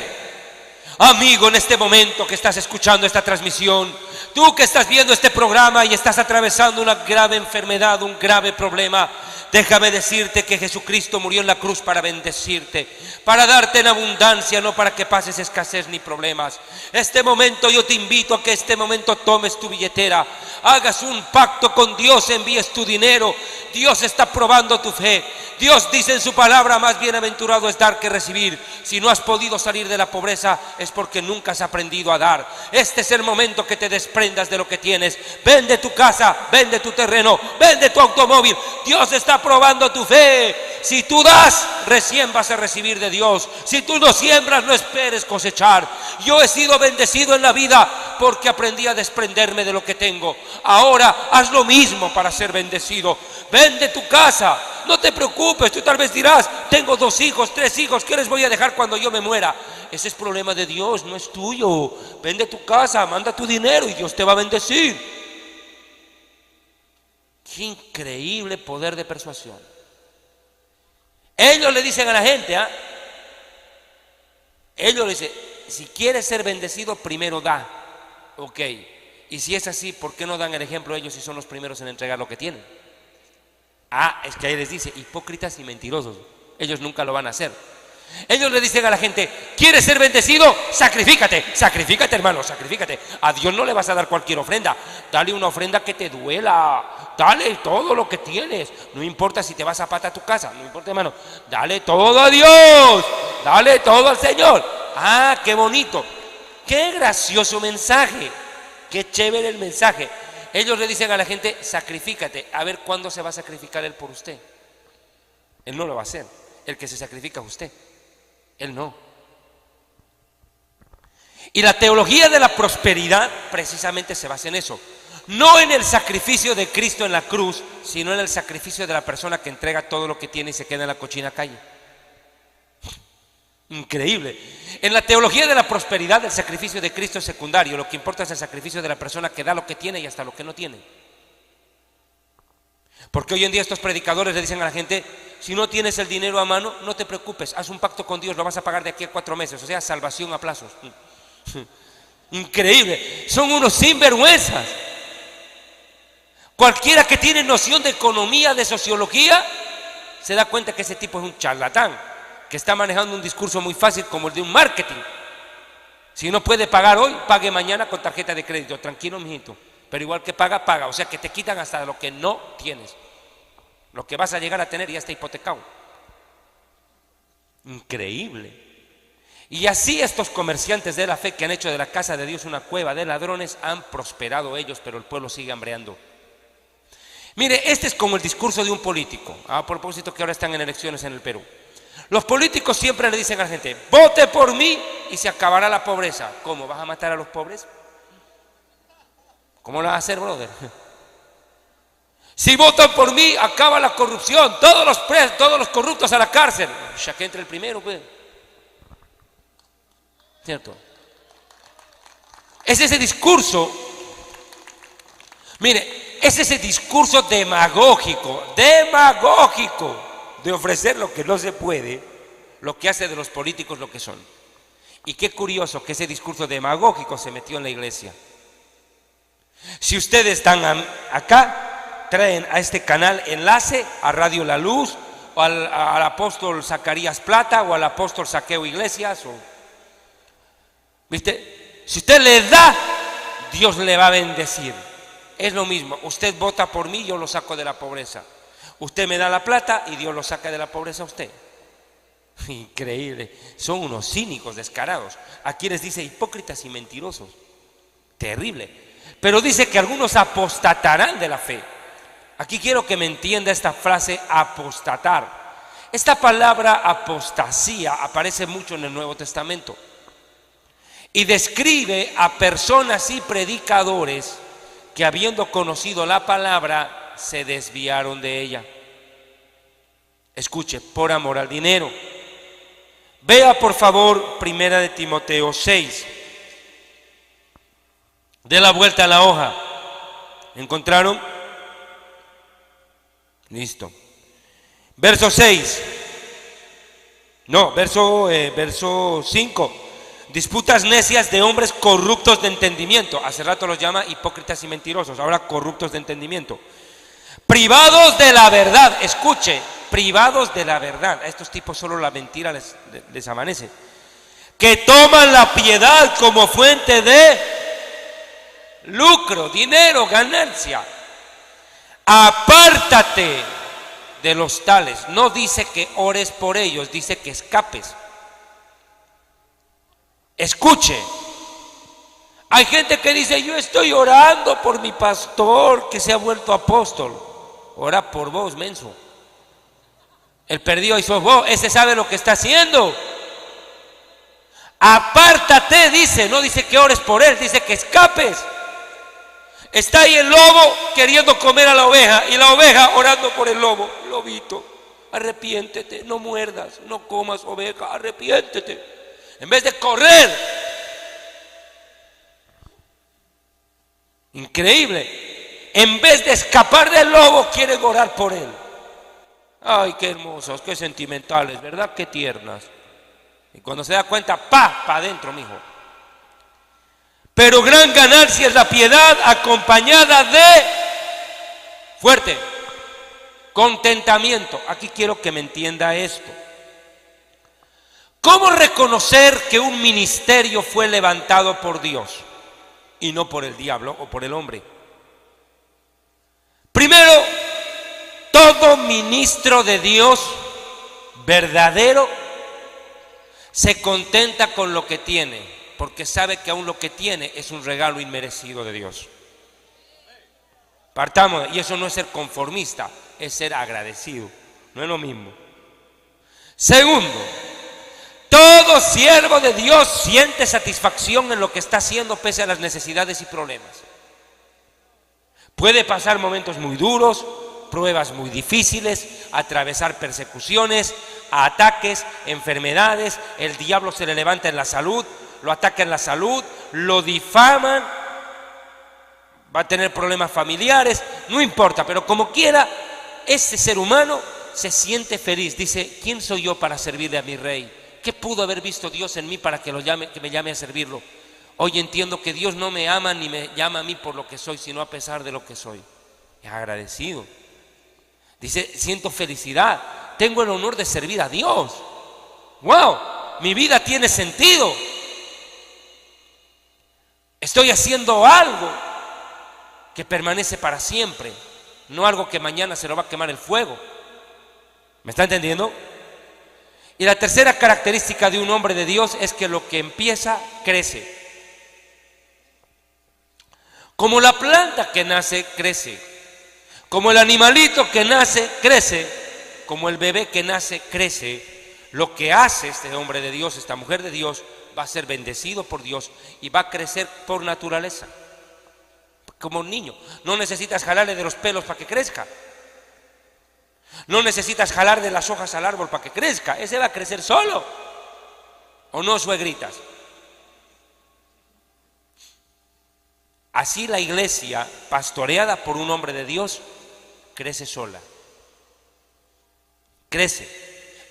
amigo, en este momento que estás escuchando esta transmisión, tú que estás viendo este programa y estás atravesando una grave enfermedad, un grave problema, déjame decirte que Jesucristo murió en la cruz para bendecirte, para darte en abundancia, no para que pases escasez ni problemas. Este momento yo te invito a que este momento tomes tu billetera, hagas un pacto con Dios, envíes tu dinero. Dios está probando tu fe. Dios dice en su palabra: más bienaventurado es dar que recibir. Si no has podido salir de la pobreza es porque nunca has aprendido a dar. Este es el momento que te desprendas de lo que tienes. Vende tu casa, vende tu terreno, vende tu automóvil. Dios está probando tu fe. Si tú das, recién vas a recibir de Dios. Si tú no siembras, no esperes cosechar. Yo he sido bendecido en la vida porque aprendí a desprenderme de lo que tengo. Ahora haz lo mismo para ser bendecido. Vende tu casa, no te preocupes. Tú tal vez dirás: tengo 2 hijos, 3 hijos, ¿qué les voy a dejar cuando yo me muera? Ese es problema de Dios, no es tuyo. Vende tu casa, manda tu dinero y Dios te va a bendecir. Qué increíble poder de persuasión. Ellos le dicen a la gente, ellos le dicen: si quieres ser bendecido, primero da. Ok, y si es así, ¿por qué no dan el ejemplo ellos si son los primeros en entregar lo que tienen? Es que ahí les dice: hipócritas y mentirosos. Ellos nunca lo van a hacer. Ellos le dicen a la gente: ¿quieres ser bendecido? Sacrifícate, sacrifícate, hermano, sacrifícate. A Dios no le vas a dar cualquier ofrenda. Dale una ofrenda que te duela. Dale todo lo que tienes. No importa si te vas a pata a tu casa, no importa, hermano. Dale todo a Dios. Dale todo al Señor. Qué bonito. Qué gracioso mensaje. Qué chévere el mensaje. Ellos le dicen a la gente: sacrifícate. A ver cuándo se va a sacrificar Él por usted. Él no lo va a hacer. El que se sacrifica es usted. Él no. Y la teología de la prosperidad precisamente se basa en eso. No en el sacrificio de Cristo en la cruz, sino en el sacrificio de la persona que entrega todo lo que tiene y se queda en la cochina calle. Increíble. En la teología de la prosperidad, el sacrificio de Cristo es secundario. Lo que importa es el sacrificio de la persona que da lo que tiene y hasta lo que no tiene. Porque hoy en día estos predicadores le dicen a la gente: si no tienes el dinero a mano, no te preocupes, haz un pacto con Dios, lo vas a pagar de aquí a 4 meses. O sea, salvación a plazos. Increíble. Son unos sinvergüenzas. Cualquiera que tiene noción de economía, de sociología, se da cuenta que ese tipo es un charlatán, que está manejando un discurso muy fácil como el de un marketing. Si no puede pagar hoy, pague mañana con tarjeta de crédito. Tranquilo, mijito. Pero igual que paga, paga. O sea que te quitan hasta lo que no tienes. Lo que vas a llegar a tener ya está hipotecado. Increíble. Y así estos comerciantes de la fe que han hecho de la casa de Dios una cueva de ladrones han prosperado ellos, pero el pueblo sigue hambreando. Mire, este es como el discurso de un político. A propósito que ahora están en elecciones en el Perú. Los políticos siempre le dicen a la gente: vote por mí y se acabará la pobreza. ¿Cómo? ¿Vas a matar a los pobres? ¿Cómo lo vas a hacer, brother? Si votan por mí, acaba la corrupción. Todos los corruptos a la cárcel. Ya que entre el primero, pues. ¿Cierto? Es ese discurso, mire, es ese discurso demagógico de ofrecer lo que no se puede, lo que hace de los políticos lo que son. Y qué curioso que ese discurso demagógico se metió en la iglesia. Si ustedes están acá, traen a este canal enlace a Radio La Luz, o al apóstol Zacarías Plata, o al apóstol Saqueo Iglesias, ¿viste? Si usted le da, Dios le va a bendecir. Es lo mismo, usted vota por mí, yo lo saco de la pobreza. Usted me da la plata y Dios lo saca de la pobreza a usted. Increíble, son unos cínicos descarados. Aquí les dice hipócritas y mentirosos. Terrible. Pero dice que algunos apostatarán de la fe. Aquí quiero que me entienda esta frase, apostatar. Esta palabra apostasía aparece mucho en el Nuevo Testamento y describe a personas y predicadores que, habiendo conocido la palabra, se desviaron de ella. Escuche, por amor al dinero. Vea por favor 1 de Timoteo 6. Dé la vuelta a la hoja. ¿Encontraron? Listo. Verso 6. No, verso 5. Disputas necias de hombres corruptos de entendimiento. Hace rato los llama hipócritas y mentirosos, ahora corruptos de entendimiento. Privados de la verdad. Escuche, privados de la verdad. A estos tipos solo la mentira les amanece. Que toman la piedad como fuente de lucro, dinero, ganancia. Apártate de los tales. No dice que ores por ellos, dice que escapes. Escuche, hay gente que dice: yo estoy orando por mi pastor que se ha vuelto apóstol. Ora por vos, menso. El perdido y sos vos, ese sabe lo que está haciendo. Apártate, dice, no dice que ores por él, dice que escapes. Está ahí el lobo queriendo comer a la oveja y la oveja orando por el lobo. Lobito, arrepiéntete, no muerdas, no comas oveja, arrepiéntete. En vez de correr. Increíble. En vez de escapar del lobo, quieren orar por él. Ay, qué hermosos, qué sentimentales, ¿verdad? Qué tiernas. Y cuando se da cuenta, pa adentro, mijo. Pero gran ganancia es la piedad acompañada de, fuerte, contentamiento. Aquí quiero que me entienda esto. ¿Cómo reconocer que un ministerio fue levantado por Dios y no por el diablo o por el hombre? Primero, todo ministro de Dios verdadero se contenta con lo que tiene, porque sabe que aún lo que tiene es un regalo inmerecido de Dios. Partamos, y eso no es ser conformista, es ser agradecido, no es lo mismo. Segundo, todo siervo de Dios siente satisfacción en lo que está haciendo pese a las necesidades y problemas. Puede pasar momentos muy duros, pruebas muy difíciles, atravesar persecuciones, ataques, enfermedades, el diablo se le levanta en la salud, lo ataca en la salud, lo difaman, va a tener problemas familiares, no importa, pero como quiera, ese ser humano se siente feliz, dice: ¿quién soy yo para servirle a mi rey? ¿Qué pudo haber visto Dios en mí para que me llame a servirlo? Hoy entiendo que Dios no me ama ni me llama a mí por lo que soy, sino a pesar de lo que soy. Es agradecido. Dice: siento felicidad, tengo el honor de servir a Dios. ¡Wow! Mi vida tiene sentido. Estoy haciendo algo que permanece para siempre, no algo que mañana se lo va a quemar el fuego. ¿Me está entendiendo? Y la tercera característica de un hombre de Dios es que lo que empieza, crece. Como la planta que nace, crece. Como el animalito que nace, crece. Como el bebé que nace, crece. Lo que hace este hombre de Dios, esta mujer de Dios, va a ser bendecido por Dios y va a crecer por naturaleza. Como un niño. No necesitas jalarle de los pelos para que crezca. No necesitas jalar de las hojas al árbol para que crezca. Ese va a crecer solo. ¿O no, suegritas? Así la iglesia, pastoreada por un hombre de Dios, crece sola. Crece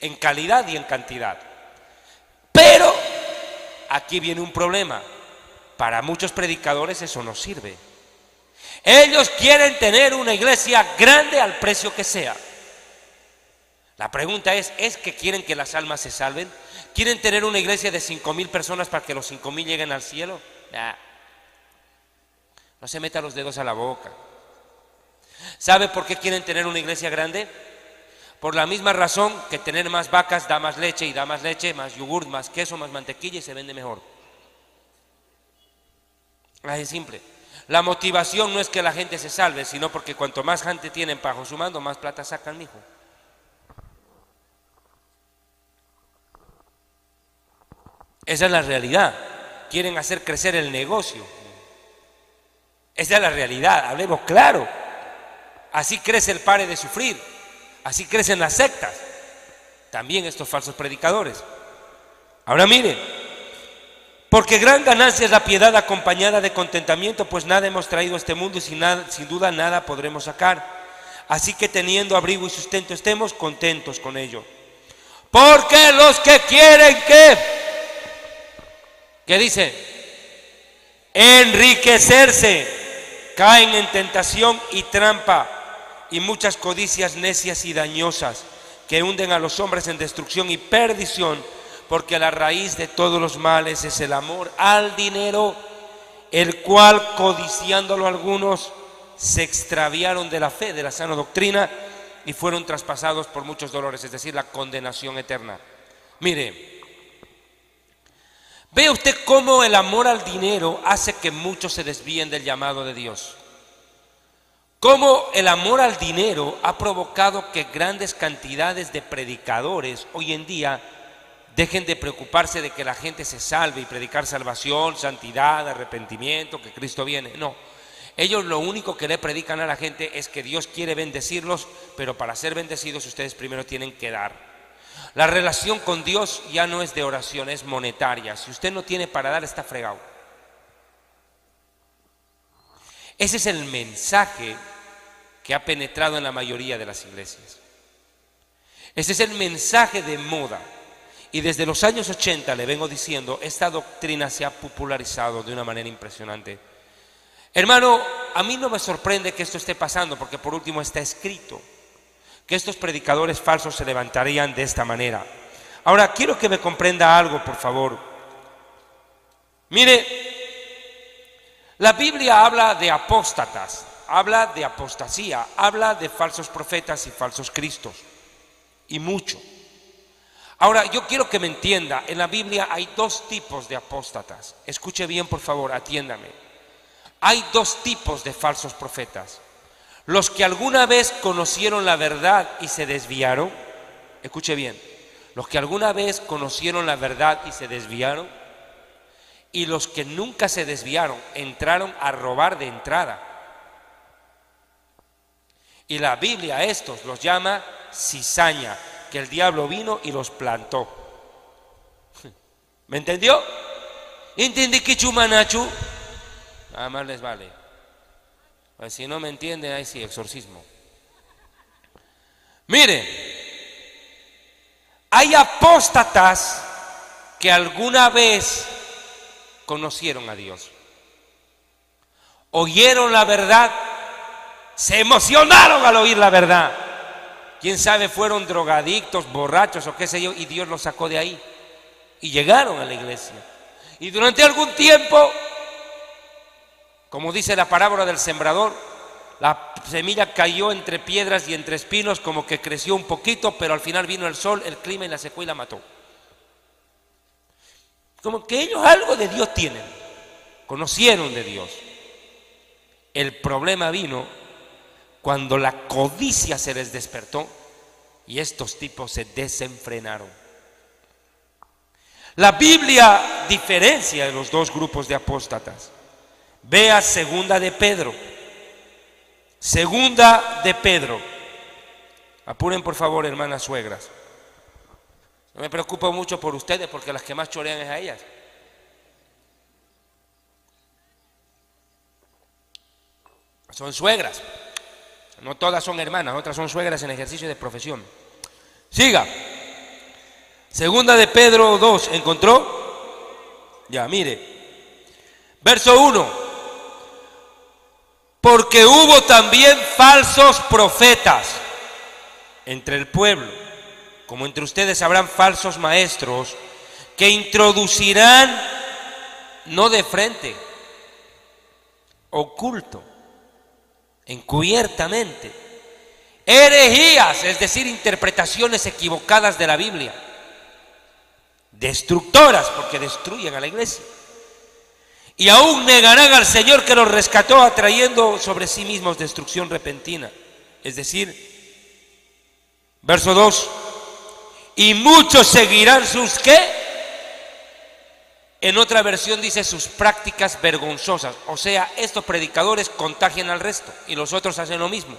en calidad y en cantidad. Pero aquí viene un problema. Para muchos predicadores eso no sirve. Ellos quieren tener una iglesia grande al precio que sea. La pregunta ¿es que quieren que las almas se salven? ¿Quieren tener una iglesia de 5,000 personas para que los 5,000 lleguen al cielo? Nah. No se meta los dedos a la boca. ¿Sabe por qué quieren tener una iglesia grande? Por la misma razón que tener más vacas da más leche, y da más leche, más yogur, más queso, más mantequilla y se vende mejor. Así es simple. La motivación no es que la gente se salve, sino porque cuanto más gente tienen bajo su mando, más plata sacan, mijo. Esa es la realidad. Quieren hacer crecer el negocio. Esa es la realidad, hablemos claro. Así crece el pare de sufrir, así crecen las sectas, también estos falsos predicadores. Ahora miren, porque gran ganancia es la piedad acompañada de contentamiento, pues nada hemos traído a este mundo y sin duda nada podremos sacar. Así que teniendo abrigo y sustento estemos contentos con ello. Porque los que quieren ¿qué dice? Enriquecerse, caen en tentación y trampa y muchas codicias necias y dañosas que hunden a los hombres en destrucción y perdición, porque la raíz de todos los males es el amor al dinero, el cual codiciándolo algunos se extraviaron de la fe, de la sana doctrina y fueron traspasados por muchos dolores, es decir, la condenación eterna. Mire, ¿ve usted cómo el amor al dinero hace que muchos se desvíen del llamado de Dios? Cómo el amor al dinero ha provocado que grandes cantidades de predicadores hoy en día dejen de preocuparse de que la gente se salve y predicar salvación, santidad, arrepentimiento, que Cristo viene. No, ellos lo único que le predican a la gente es que Dios quiere bendecirlos, pero para ser bendecidos ustedes primero tienen que dar. La relación con Dios ya no es de oración, es monetaria. Si usted no tiene para dar, está fregado. Ese es el mensaje que ha penetrado en la mayoría de las iglesias. Ese es el mensaje de moda. Y desde los años 80, le vengo diciendo, esta doctrina se ha popularizado de una manera impresionante. Hermano, a mí no me sorprende que esto esté pasando, porque por último está escrito que estos predicadores falsos se levantarían de esta manera. Ahora, quiero que me comprenda algo, por favor. Mire, la Biblia habla de apóstatas, habla de apostasía, habla de falsos profetas y falsos cristos, y mucho. Ahora, yo quiero que me entienda, en la Biblia hay dos tipos de apóstatas. Escuche bien, por favor, atiéndame. Hay dos tipos de falsos profetas. Los que alguna vez conocieron la verdad y se desviaron, escuche bien, los que alguna vez conocieron la verdad y se desviaron, y los que nunca se desviaron, entraron a robar de entrada. Y la Biblia a estos los llama cizaña, que el diablo vino y los plantó. ¿Me entendió? ¿Entendí que chumanachu? Nada más les vale. Pues si no me entienden, ahí sí, exorcismo. Mire, hay apóstatas que alguna vez conocieron a Dios, oyeron la verdad, se emocionaron al oír la verdad. Quién sabe, fueron drogadictos, borrachos o qué sé yo, y Dios los sacó de ahí y llegaron a la iglesia. Y durante algún tiempo, como dice la parábola del sembrador, la semilla cayó entre piedras y entre espinos, como que creció un poquito, pero al final vino el sol, el clima y la secó y la mató. Como que ellos algo de Dios tienen, conocieron de Dios. El problema vino cuando la codicia se les despertó y estos tipos se desenfrenaron. La Biblia diferencia de los dos grupos de apóstatas. Vea segunda de Pedro. Segunda de Pedro. Apuren por favor, hermanas suegras. No me preocupo mucho por ustedes porque las que más chorean es a ellas. Son suegras. No todas son hermanas, otras son suegras en ejercicio de profesión. Siga. Segunda de Pedro 2, ¿encontró? Ya, mire. Verso 1. Porque hubo también falsos profetas entre el pueblo, como entre ustedes habrán falsos maestros, que introducirán, no de frente, oculto, encubiertamente, herejías, es decir, interpretaciones equivocadas de la Biblia, destructoras, porque destruyen a la iglesia, y aún negarán al Señor que los rescató, atrayendo sobre sí mismos destrucción repentina. Es decir, verso 2, y muchos seguirán sus ¿qué? En otra versión dice sus prácticas vergonzosas. O sea, estos predicadores contagian al resto y los otros hacen lo mismo.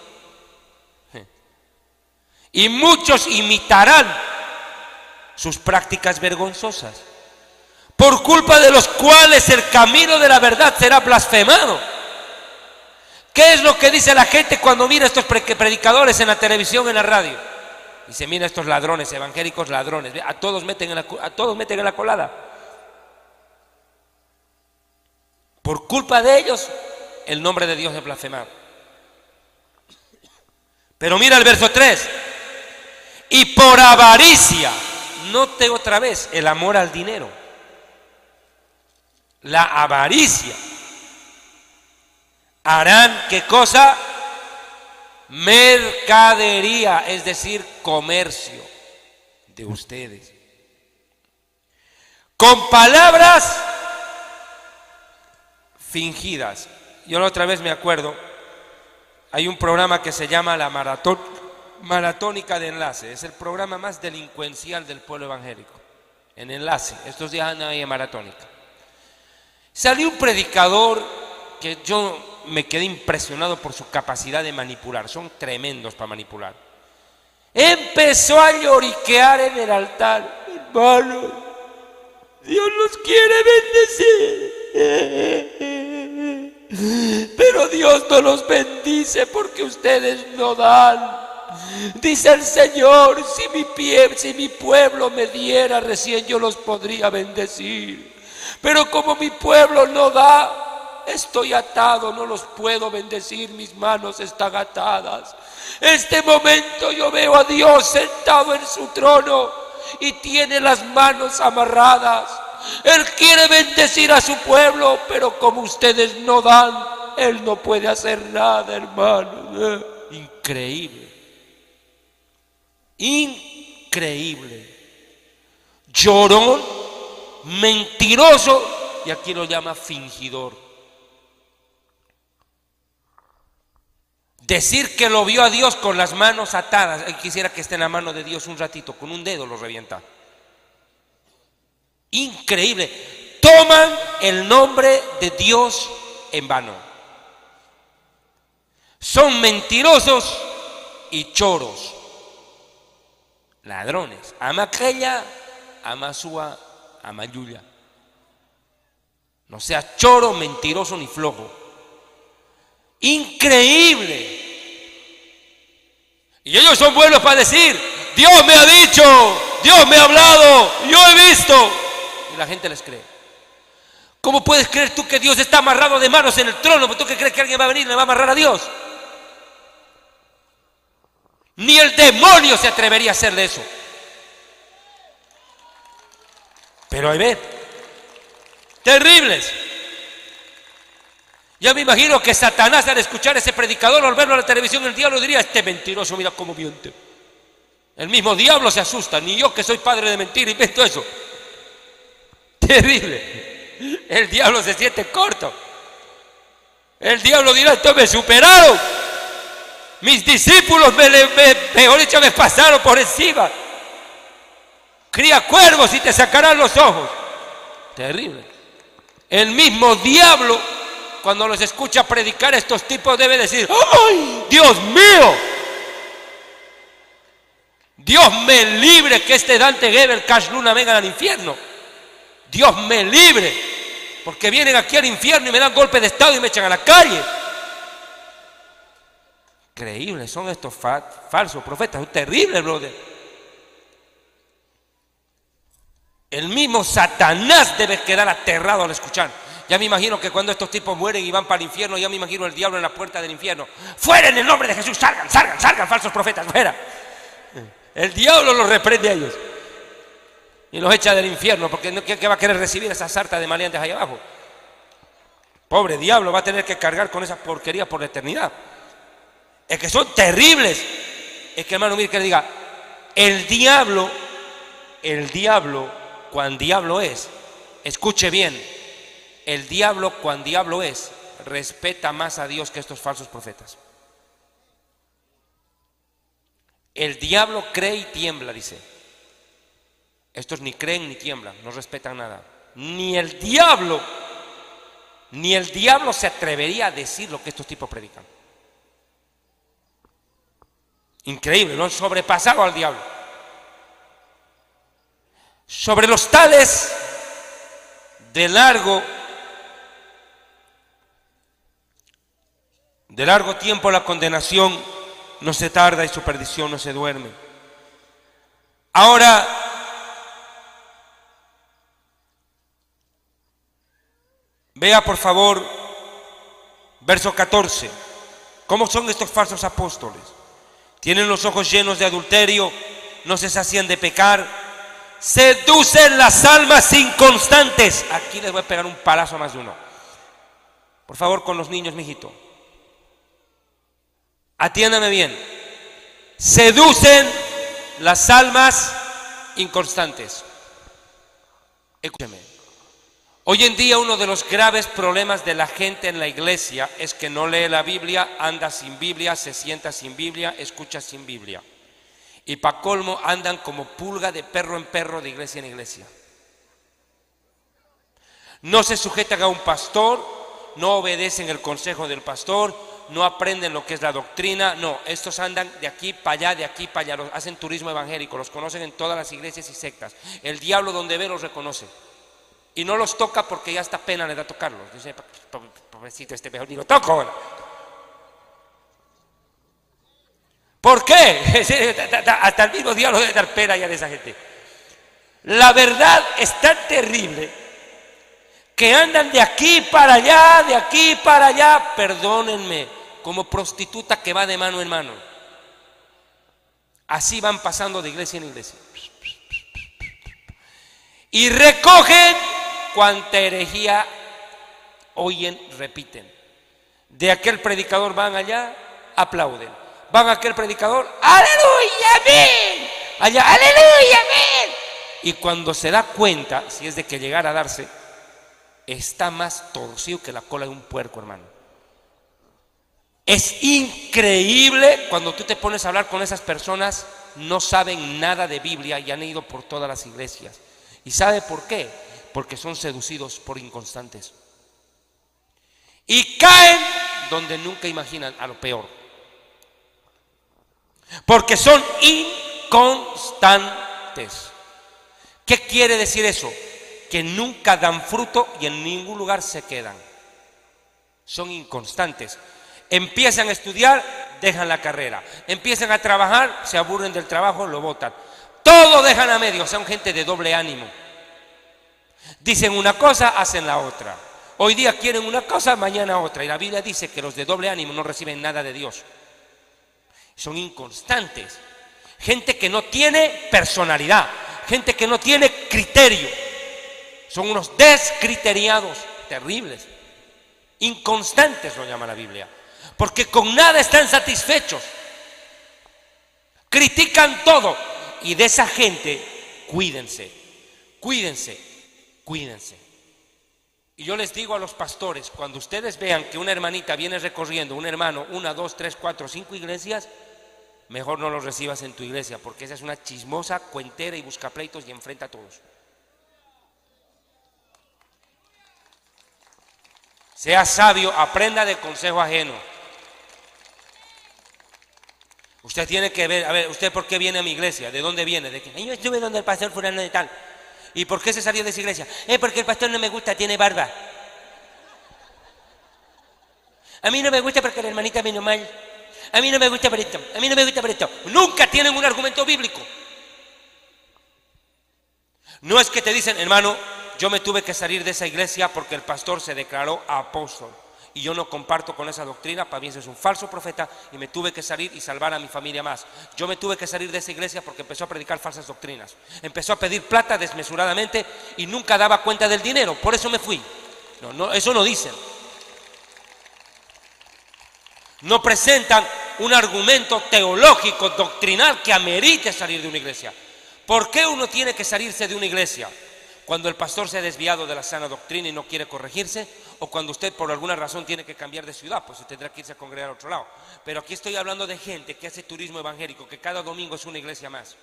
Y muchos imitarán sus prácticas vergonzosas, por culpa de los cuales el camino de la verdad será blasfemado. ¿Qué es lo que dice la gente cuando mira a estos predicadores en la televisión, en la radio? Dice, mira estos ladrones, evangélicos ladrones, a todos meten en la colada. Por culpa de ellos, el nombre de Dios es blasfemado. Pero mira el verso 3. Y por avaricia, note otra vez el amor al dinero. La avaricia. Harán, ¿qué cosa? Mercadería, es decir, comercio de ustedes. Con palabras fingidas. Yo la otra vez me acuerdo, hay un programa que se llama la Maratónica de Enlace. Es el programa más delincuencial del pueblo evangélico. En Enlace, estos días anda ahí en Maratónica. Salió un predicador que yo me quedé impresionado por su capacidad de manipular. Son tremendos para manipular. Empezó a lloriquear en el altar. Hermanos, Dios los quiere bendecir, pero Dios no los bendice porque ustedes no dan. Dice el Señor, si mi pueblo me diera, recién yo los podría bendecir. Pero como mi pueblo no da, estoy atado, no los puedo bendecir, mis manos están atadas. Este momento yo veo a Dios sentado en su trono y tiene las manos amarradas. Él quiere bendecir a su pueblo, pero como ustedes no dan, Él no puede hacer nada, hermanos. Increíble. Increíble. Llorón, mentiroso, y aquí lo llama fingidor. Decir que lo vio a Dios con las manos atadas. Quisiera que esté en la mano de Dios un ratito, con un dedo lo revienta. Increíble. Toman el nombre de Dios en vano. Son mentirosos y choros. Ladrones. Amaquella, amasúa, amayuya. No seas choro, mentiroso ni flojo. Increíble. Y ellos son buenos para decir, Dios me ha dicho, Dios me ha hablado, yo he visto. Y la gente les cree. ¿Cómo puedes creer tú que Dios está amarrado de manos en el trono? ¿Tú qué crees que alguien va a venir y le va a amarrar a Dios? Ni el demonio se atrevería a hacerle eso. Pero ahí ven, terribles. Ya me imagino que Satanás, al escuchar a ese predicador, al verlo en la televisión, el diablo diría, este mentiroso, mira cómo miente. El mismo diablo se asusta, ni yo que soy padre de mentira invento eso. Terrible. El diablo se siente corto. El diablo dirá, esto me superaron. Mis discípulos mejor dicho, me pasaron por encima. Cría cuervos y te sacarán los ojos. Terrible. El mismo diablo, cuando los escucha predicar, estos tipos debe decir, ¡ay, Dios mío! Dios me libre que este Dante Gebel, Cash Luna vengan al infierno. Dios me libre, porque vienen aquí al infierno y me dan golpe de estado y me echan a la calle. increíbles son estos falsos profetas, son terribles, brother. El mismo Satanás debe quedar aterrado al escuchar. Ya me imagino que cuando estos tipos mueren y van para el infierno, ya me imagino el diablo en la puerta del infierno. ¡Fuera en el nombre de Jesús! ¡Salgan, salgan, salgan, falsos profetas! ¡Fuera! El diablo los reprende a ellos y los echa del infierno, porque ¿qué va a querer recibir esa sarta de maleantes ahí abajo? Pobre diablo, va a tener que cargar con esa porquería por la eternidad. Es que son terribles. Es que, hermano, mire que le diga, el diablo, cuando diablo es, escuche bien, el diablo cuando diablo es, respeta más a Dios que estos falsos profetas. El diablo cree y tiembla, dice. Estos ni creen ni tiemblan, no respetan nada. Ni el diablo se atrevería a decir lo que estos tipos predican. Increíble, lo han sobrepasado al diablo. Sobre los tales de largo tiempo la condenación no se tarda y su perdición no se duerme. Ahora, vea por favor, verso 14. ¿Cómo son estos falsos apóstoles? Tienen los ojos llenos de adulterio, no se sacian de pecar, seducen las almas inconstantes. Aquí les voy a pegar un palazo a más de uno. Por favor, con los niños, mijito. Atiéndame bien. Seducen las almas inconstantes. Escúcheme. Hoy en día uno de los graves problemas de la gente en la iglesia es que no lee la Biblia, anda sin Biblia, se sienta sin Biblia, escucha sin Biblia. Y pa' colmo andan como pulga de perro en perro de iglesia en iglesia. No se sujetan a un pastor, no obedecen el consejo del pastor, no aprenden lo que es la doctrina, no, estos andan de aquí para allá, hacen turismo evangélico, los conocen en todas las iglesias y sectas. El diablo donde ve los reconoce. Y no los toca porque ya hasta pena le da tocarlos. Dice, pobrecito este mejor ni lo toco ahora. ¿Por qué? Hasta el mismo diablo debe dar pena ya de esa gente. La verdad es tan terrible que andan de aquí para allá, perdónenme, como prostituta que va de mano en mano. Así van pasando de iglesia en iglesia. Y recogen cuanta herejía oyen, repiten. De aquel predicador van allá, aplauden. Van a aquel predicador, aleluya, amén. Allá, aleluya, amén. Y cuando se da cuenta, si es de que llegara a darse, está más torcido que la cola de un puerco, hermano. Es increíble cuando tú te pones a hablar con esas personas, no saben nada de Biblia y han ido por todas las iglesias. ¿Y sabe por qué? Porque son seducidos por inconstantes. Y caen donde nunca imaginan, a lo peor. Porque son inconstantes. ¿Qué quiere decir eso? Que nunca dan fruto y en ningún lugar se quedan. Son inconstantes. Empiezan a estudiar, dejan la carrera. Empiezan a trabajar, se aburren del trabajo, lo botan. Todo dejan a medio, son gente de doble ánimo. Dicen una cosa, hacen la otra. Hoy día quieren una cosa, mañana otra. Y la Biblia dice que los de doble ánimo no reciben nada de Dios. Son inconstantes. Gente que no tiene personalidad. Gente que no tiene criterio. Son unos descriteriados terribles. Inconstantes lo llama la Biblia. Porque con nada están satisfechos. Critican todo. Y de esa gente, cuídense, cuídense, cuídense. Y yo les digo a los pastores, cuando ustedes vean que una hermanita viene recorriendo, un hermano, 1, 2, 3, 4, 5 iglesias, mejor no los recibas en tu iglesia, porque esa es una chismosa, cuentera y busca pleitos y enfrenta a todos. Sea sabio, aprenda de consejo ajeno. Usted tiene que ver, a ver, ¿usted por qué viene a mi iglesia? ¿De dónde viene? ¿De qué? Yo estuve donde el pastor fulano de tal. ¿Y por qué se salió de esa iglesia? Porque el pastor no me gusta, tiene barba. A mí no me gusta porque la hermanita vino mal. A mí no me gusta por esto, a mí no me gusta por esto. Nunca tienen un argumento bíblico. No es que te dicen, hermano, yo me tuve que salir de esa iglesia porque el pastor se declaró apóstol y yo no comparto con esa doctrina, para mí ese es un falso profeta y me tuve que salir y salvar a mi familia más. Yo me tuve que salir de esa iglesia porque empezó a predicar falsas doctrinas, empezó a pedir plata desmesuradamente y nunca daba cuenta del dinero, por eso me fui. No, eso no dicen. No presentan un argumento teológico, doctrinal que amerite salir de una iglesia. ¿Por qué uno tiene que salirse de una iglesia? Cuando el pastor se ha desviado de la sana doctrina y no quiere corregirse, o cuando usted por alguna razón tiene que cambiar de ciudad, pues tendrá que irse a congregar a otro lado. Pero aquí estoy hablando de gente que hace turismo evangélico, que cada domingo es una iglesia más.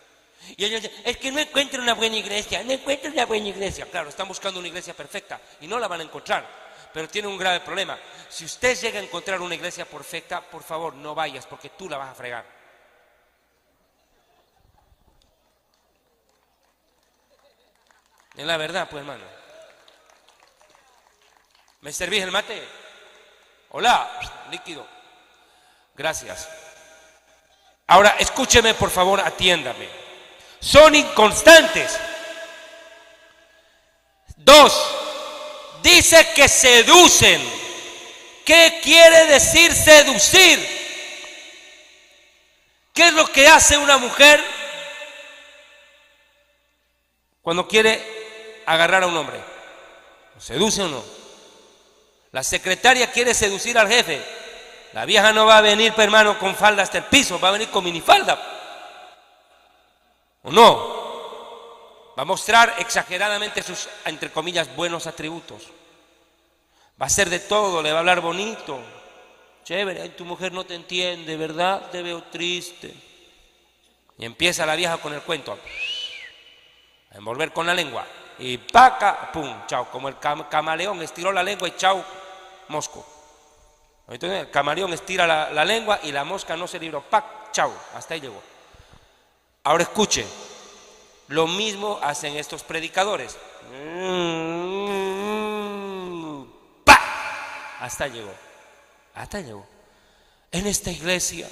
Y ellos dicen, es que no encuentro una buena iglesia, no encuentro una buena iglesia. Claro, están buscando una iglesia perfecta y no la van a encontrar, pero tienen un grave problema. Si usted llega a encontrar una iglesia perfecta, por favor, no vayas porque tú la vas a fregar. Es la verdad, pues, hermano. ¿Me servís el mate? Hola, líquido. Gracias. Ahora, escúcheme, por favor, atiéndame. Son inconstantes. 2, dice que seducen. ¿Qué quiere decir seducir? ¿Qué es lo que hace una mujer cuando quiere agarrar a un hombre? ¿Lo seduce o no? La secretaria quiere seducir al jefe. La vieja no va a venir, hermano, con falda hasta el piso, va a venir con minifalda. ¿O no? Va a mostrar exageradamente sus, entre comillas, buenos atributos. Va a hacer de todo, le va a hablar bonito. Chévere, tu mujer no te entiende, ¿verdad? Te veo triste. Y empieza la vieja con el cuento. A envolver con la lengua. Y paca, pum, chao. Como el camaleón estiró la lengua y chao, mosco. Entonces el camaleón estira la lengua y la mosca no se libró. Pac, chao, hasta ahí llegó. Ahora escuche, lo mismo hacen estos predicadores. ¡Pa! Hasta llegó. Hasta llegó. En esta iglesia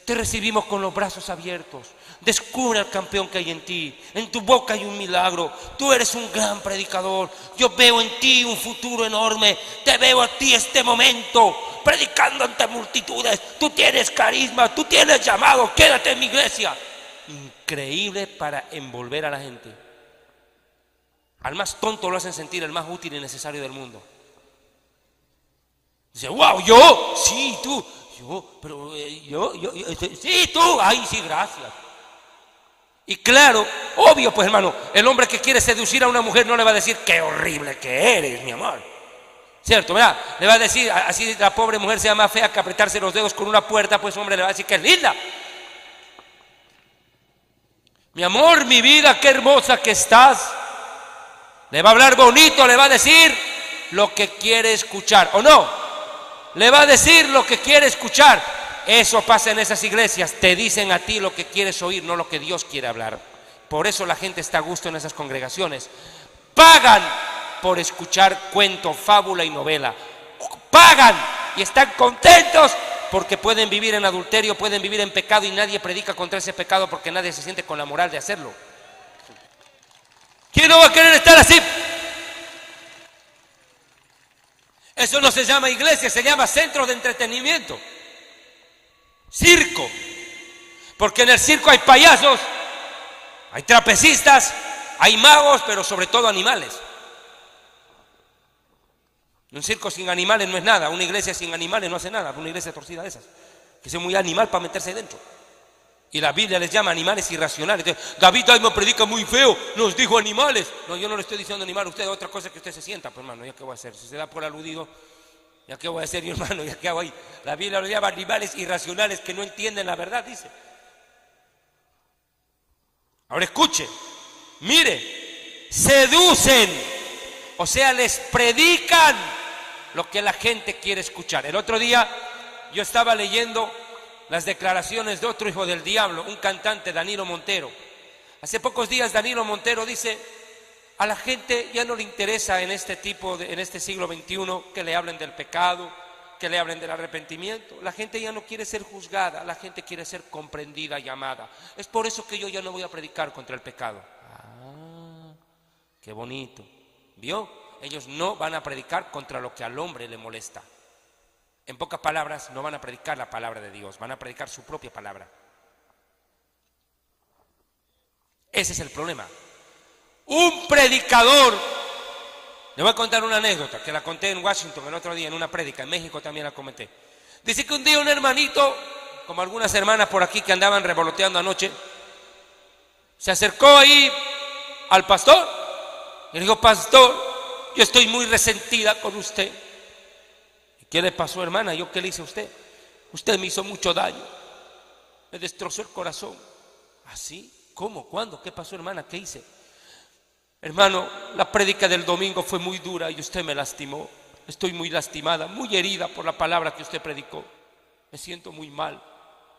te recibimos con los brazos abiertos. Descubre al campeón que hay en ti. En tu boca hay un milagro. Tú eres un gran predicador. Yo veo en ti un futuro enorme. Te veo a ti este momento predicando ante multitudes. Tú tienes carisma, tú tienes llamado. Quédate en mi iglesia. Increíble para envolver a la gente. Al más tonto lo hacen sentir el más útil y necesario del mundo. Dice, wow, yo, sí, tú. Yo, pero sí, tú, ay, sí, gracias. Y claro, obvio, pues hermano, el hombre que quiere seducir a una mujer no le va a decir, qué horrible que eres, mi amor. ¿Cierto? ¿Verdad? Le va a decir, así la pobre mujer sea más fea que apretarse los dedos con una puerta, pues hombre le va a decir que es linda. Mi amor, mi vida, qué hermosa que estás. Le va a hablar bonito, le va a decir lo que quiere escuchar, ¿o no? Le va a decir lo que quiere escuchar. Eso pasa en esas iglesias. Te dicen a ti lo que quieres oír, no lo que Dios quiere hablar. Por eso la gente está a gusto en esas congregaciones. Pagan por escuchar cuento, fábula y novela. Pagan y están contentos porque pueden vivir en adulterio, pueden vivir en pecado y nadie predica contra ese pecado porque nadie se siente con la moral de hacerlo. ¿Quién no va a querer estar así? Eso no se llama iglesia, se llama centro de entretenimiento. Circo. Porque en el circo hay payasos, hay trapecistas, hay magos, pero sobre todo animales. Un circo sin animales no es nada, una iglesia sin animales no hace nada, una iglesia torcida de esas, que es muy animal para meterse ahí dentro. Y la Biblia les llama animales irracionales. Entonces, David me predica muy feo, nos dijo animales. No, yo no le estoy diciendo animal a usted, otra cosa es que usted se sienta, pues hermano, ¿ya qué voy a hacer? Si se da por aludido, ¿ya qué voy a hacer yo, hermano? ¿Ya qué hago ahí? La Biblia lo llama animales irracionales que no entienden la verdad, dice. Ahora escuche, mire, seducen, o sea, les predican lo que la gente quiere escuchar. El otro día yo estaba leyendo las declaraciones de otro hijo del diablo, un cantante, Danilo Montero. Hace pocos días Danilo Montero dice, a la gente ya no le interesa en este siglo XXI que le hablen del pecado, que le hablen del arrepentimiento. La gente ya no quiere ser juzgada, la gente quiere ser comprendida y amada. Es por eso que yo ya no voy a predicar contra el pecado. Ah, qué bonito. ¿Vio? Ellos no van a predicar contra lo que al hombre le molesta. En pocas palabras, no van a predicar la palabra de Dios, van a predicar su propia palabra. Ese es el problema. Un predicador, le voy a contar una anécdota que la conté en Washington el otro día en una prédica, en México también la comenté. Dice que un día un hermanito, como algunas hermanas por aquí que andaban revoloteando anoche, se acercó ahí al pastor y le dijo: pastor, yo estoy muy resentida con usted. ¿Y qué le pasó, hermana? ¿Yo qué le hice a usted? Usted me hizo mucho daño, me destrozó el corazón. ¿Así? ¿Cómo? ¿Cuándo? ¿Qué pasó, hermana? ¿Qué hice? Hermano, la prédica del domingo fue muy dura y usted me lastimó. Estoy muy lastimada, muy herida por la palabra que usted predicó. Me siento muy mal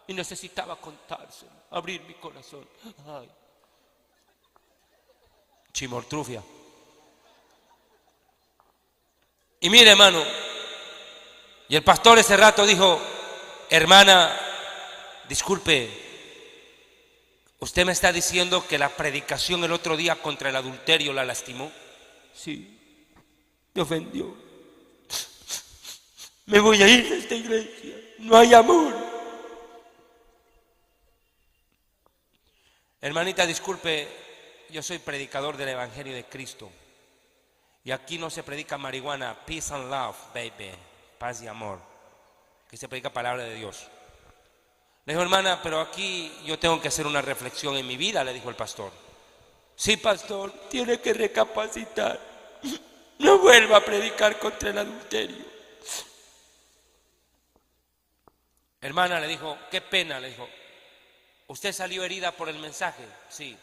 y necesitaba contárselo, abrir mi corazón. Ay. Chimortrufia. Y mire, hermano, y el pastor ese rato dijo: hermana, disculpe, ¿usted me está diciendo que la predicación el otro día contra el adulterio la lastimó? Sí, me ofendió. Me voy a ir de esta iglesia, no hay amor. Hermanita, disculpe, yo soy predicador del Evangelio de Cristo. Y aquí no se predica marihuana, peace and love, baby, paz y amor. Aquí se predica palabra de Dios. Le dijo: hermana, pero aquí yo tengo que hacer una reflexión en mi vida, le dijo el pastor. Sí, pastor, tiene que recapacitar. No vuelva a predicar contra el adulterio. Hermana, le dijo: qué pena, le dijo. ¿Usted salió herida por el mensaje? Sí,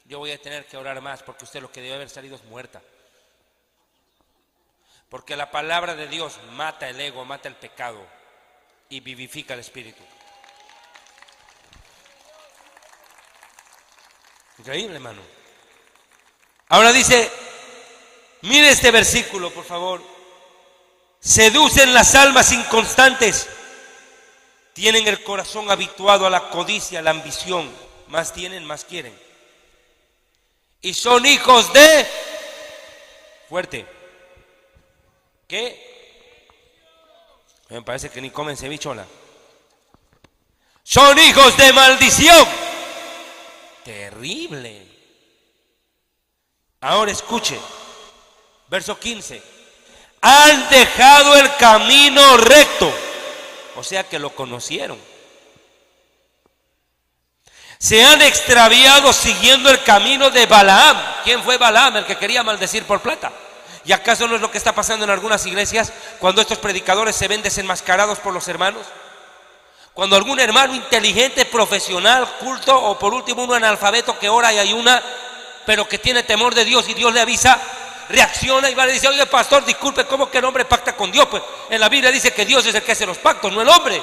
yo voy a tener que orar más porque usted lo que debe haber salido es muerta. Porque la palabra de Dios mata el ego, mata el pecado y vivifica el espíritu. Increíble, hermano. Ahora dice, mire este versículo, por favor. Seducen las almas inconstantes, tienen el corazón habituado a la codicia, a la ambición. Más tienen, más quieren. Y son hijos de... Fuerte. ¿Qué? Me parece que ni comen cevichola. Son hijos de maldición. Terrible. Ahora escuche, verso 15. Han dejado el camino recto, o sea que lo conocieron. Se han extraviado siguiendo el camino de Balaam. ¿Quién fue Balaam? El que quería maldecir por plata. ¿Y acaso no es lo que está pasando en algunas iglesias cuando estos predicadores se ven desenmascarados por los hermanos? Cuando algún hermano inteligente, profesional, culto, o por último un analfabeto que ora y ayuna, pero que tiene temor de Dios y Dios le avisa, reacciona y va y le dice: oye, pastor, disculpe, ¿cómo que el hombre pacta con Dios? Pues en la Biblia dice que Dios es el que hace los pactos, no el hombre.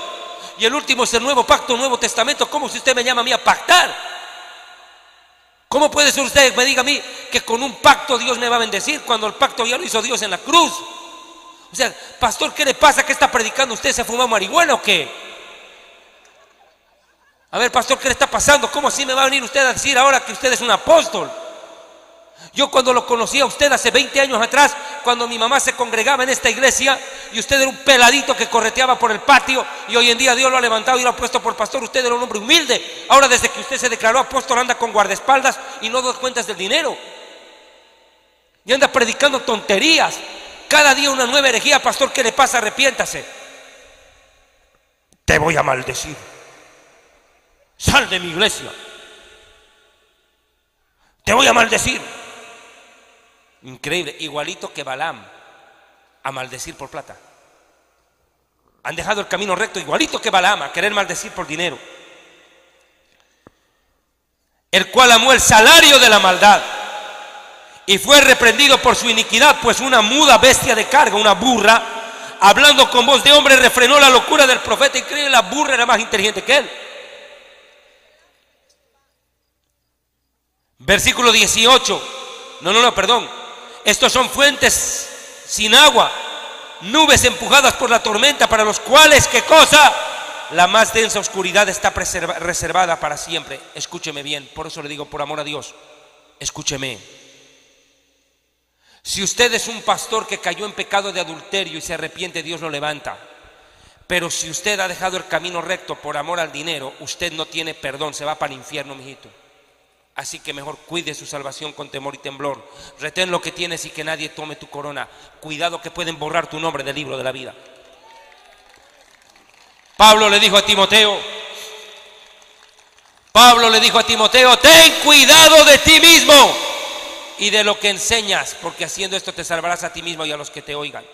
Y el último es el nuevo pacto, el Nuevo Testamento. ¿Cómo si usted me llama a mí a pactar? ¿Cómo puede ser usted que me diga a mí que con un pacto Dios me va a bendecir cuando el pacto ya lo hizo Dios en la cruz? O sea, pastor, ¿qué le pasa? ¿Qué está predicando usted? ¿Se fuma marihuana o qué? A ver, pastor, ¿qué le está pasando? ¿Cómo así me va a venir usted a decir ahora que usted es un apóstol? Yo cuando lo conocí a usted hace 20 años atrás, cuando mi mamá se congregaba en esta iglesia y usted era un peladito que correteaba por el patio, y hoy en día Dios lo ha levantado y lo ha puesto por pastor, usted era un hombre humilde. Ahora desde que usted se declaró apóstol anda con guardaespaldas y no da cuentas del dinero. Y anda predicando tonterías. Cada día una nueva herejía. Pastor, ¿qué le pasa? Arrepiéntase. Te voy a maldecir. Sal de mi iglesia. Te voy a maldecir. Increíble, igualito que Balaam, a maldecir por plata. Han dejado el camino recto, igualito que Balaam, a querer maldecir por dinero. El cual amó el salario de la maldad y fue reprendido por su iniquidad, pues una muda bestia de carga, una burra, hablando con voz de hombre, refrenó la locura del profeta. Increíble, la burra era más inteligente que él. Versículo 18. Perdón. Estos son fuentes sin agua nubes empujadas por la tormenta, para los cuales, ¿qué cosa? La más densa oscuridad está reservada para siempre. Escúcheme bien, por eso le digo, por amor a Dios, escúcheme. Si usted es un pastor que cayó en pecado de adulterio y se arrepiente, Dios lo levanta. Pero si usted ha dejado el camino recto por amor al dinero, usted no tiene perdón, se va para el infierno, mijito. Así que mejor cuide su salvación con temor y temblor. Retén lo que tienes y que nadie tome tu corona. Cuidado que pueden borrar tu nombre del libro de la vida. Pablo le dijo a Timoteo, ten cuidado de ti mismo y de lo que enseñas, porque haciendo esto te salvarás a ti mismo y a los que te oigan.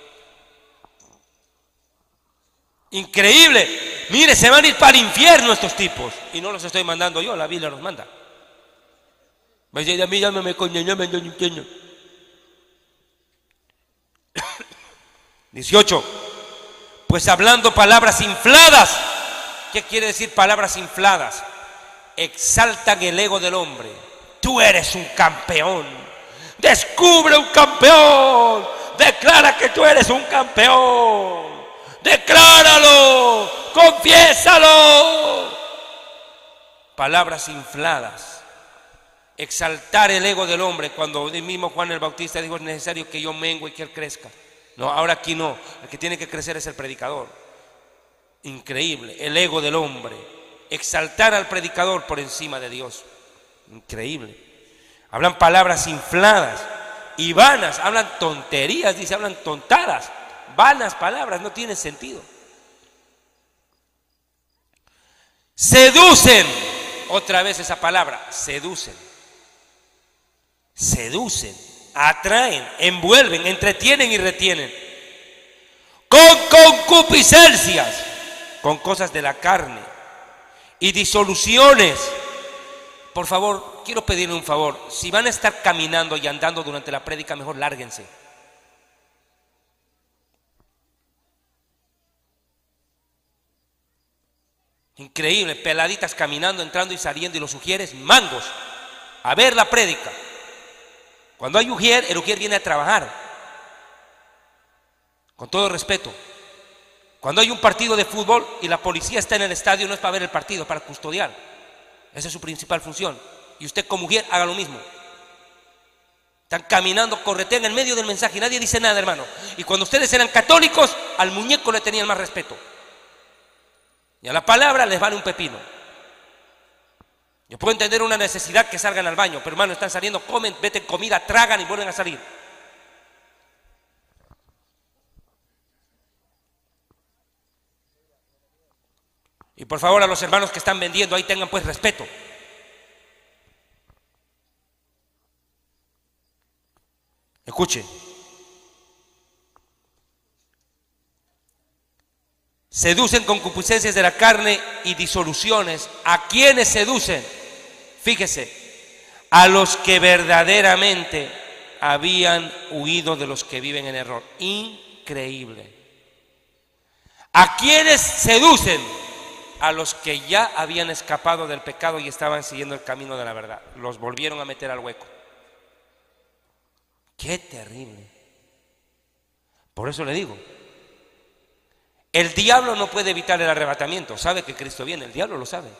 Increíble. Mire, se van a ir para el infierno estos tipos. Y no los estoy mandando yo, la Biblia los manda. A mí llámame coño, llámame coño. 18. Pues hablando palabras infladas. ¿Qué quiere decir palabras infladas? Exaltan el ego del hombre. Tú eres un campeón. Descubre un campeón. Declara que tú eres un campeón. Decláralo, confiésalo. Palabras infladas, exaltar el ego del hombre, cuando el mismo Juan el Bautista dijo: es necesario que yo mengue y que él crezca. No, ahora aquí no, el que tiene que crecer es el predicador. Increíble, el ego del hombre, exaltar al predicador por encima de Dios. Increíble. Hablan palabras infladas y vanas, hablan tonterías, dice, hablan tontadas. Vanas palabras, no tienen sentido. Seducen, otra vez esa palabra, seducen. Seducen, atraen, envuelven, entretienen y retienen. Con concupiscencias, con cosas de la carne y disoluciones. Por favor, quiero pedirle un favor. Si van a estar caminando y andando durante la prédica, mejor lárguense. Increíble, peladitas caminando, entrando y saliendo, y los ujieres mangos a ver la prédica. Cuando hay ujier, el ujier viene a trabajar, con todo respeto. Cuando hay un partido de fútbol y la policía está en el estadio, no es para ver el partido, es para custodiar. Esa es su principal función. Y usted como ujier haga lo mismo. Están caminando, corretean en medio del mensaje y nadie dice nada, hermano. Y cuando ustedes eran católicos, al muñeco le tenían más respeto. Y a la palabra les vale un pepino. Yo puedo entender una necesidad que salgan al baño, pero hermano, están saliendo, comen, meten comida, tragan y vuelven a salir. Y por favor, a los hermanos que están vendiendo ahí, tengan pues respeto. Escuche. Seducen concupiscencias de la carne y disoluciones. ¿A quiénes seducen? Fíjese, a los que verdaderamente habían huido de los que viven en error. Increíble. ¿A quiénes seducen? A los que ya habían escapado del pecado y estaban siguiendo el camino de la verdad. Los volvieron a meter al hueco. Qué terrible. Por eso le digo, el diablo no puede evitar el arrebatamiento. Sabe que Cristo viene, el diablo lo sabe.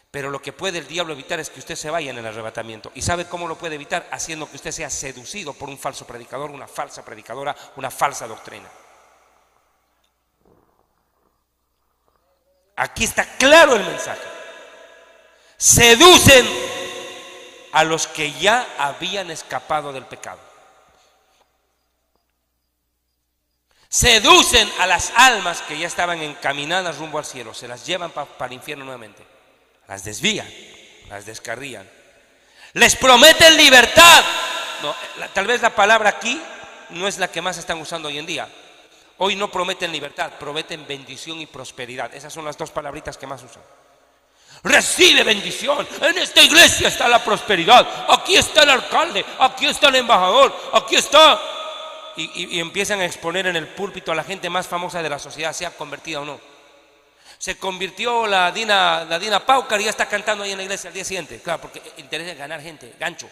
Pero lo que puede el diablo evitar es que usted se vaya en el arrebatamiento. ¿Y sabe cómo lo puede evitar? Haciendo que usted sea seducido por un falso predicador, una falsa predicadora, una falsa doctrina. Aquí está claro el mensaje. Seducen a los que ya habían escapado del pecado. Seducen a las almas que ya estaban encaminadas rumbo al cielo, se las llevan para el infierno nuevamente, las desvían, las descarrían, les prometen libertad. No, tal vez la palabra aquí no es la que más están usando hoy en día. Hoy no prometen libertad, prometen bendición y prosperidad. Esas son las dos palabritas que más usan. Recibe bendición, en esta iglesia está la prosperidad, aquí está el alcalde, aquí está el embajador, aquí está... Y empiezan a exponer en el púlpito a la gente más famosa de la sociedad, sea convertida o no. Se convirtió la Dina Paucar y ya está cantando ahí en la iglesia al día siguiente. Claro, porque interesa ganar gente, gancho.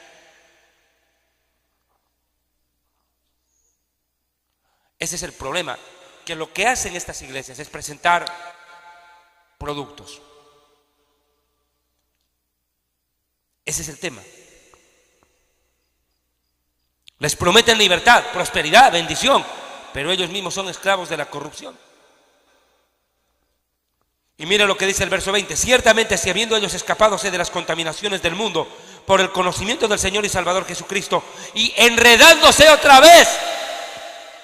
Ese es el problema, que lo que hacen estas iglesias es presentar productos. Ese es el tema. Les prometen libertad, prosperidad, bendición, pero ellos mismos son esclavos de la corrupción. Y mira lo que dice el verso 20: ciertamente si habiendo ellos escapadose de las contaminaciones del mundo por el conocimiento del Señor y Salvador Jesucristo, y enredándose otra vez,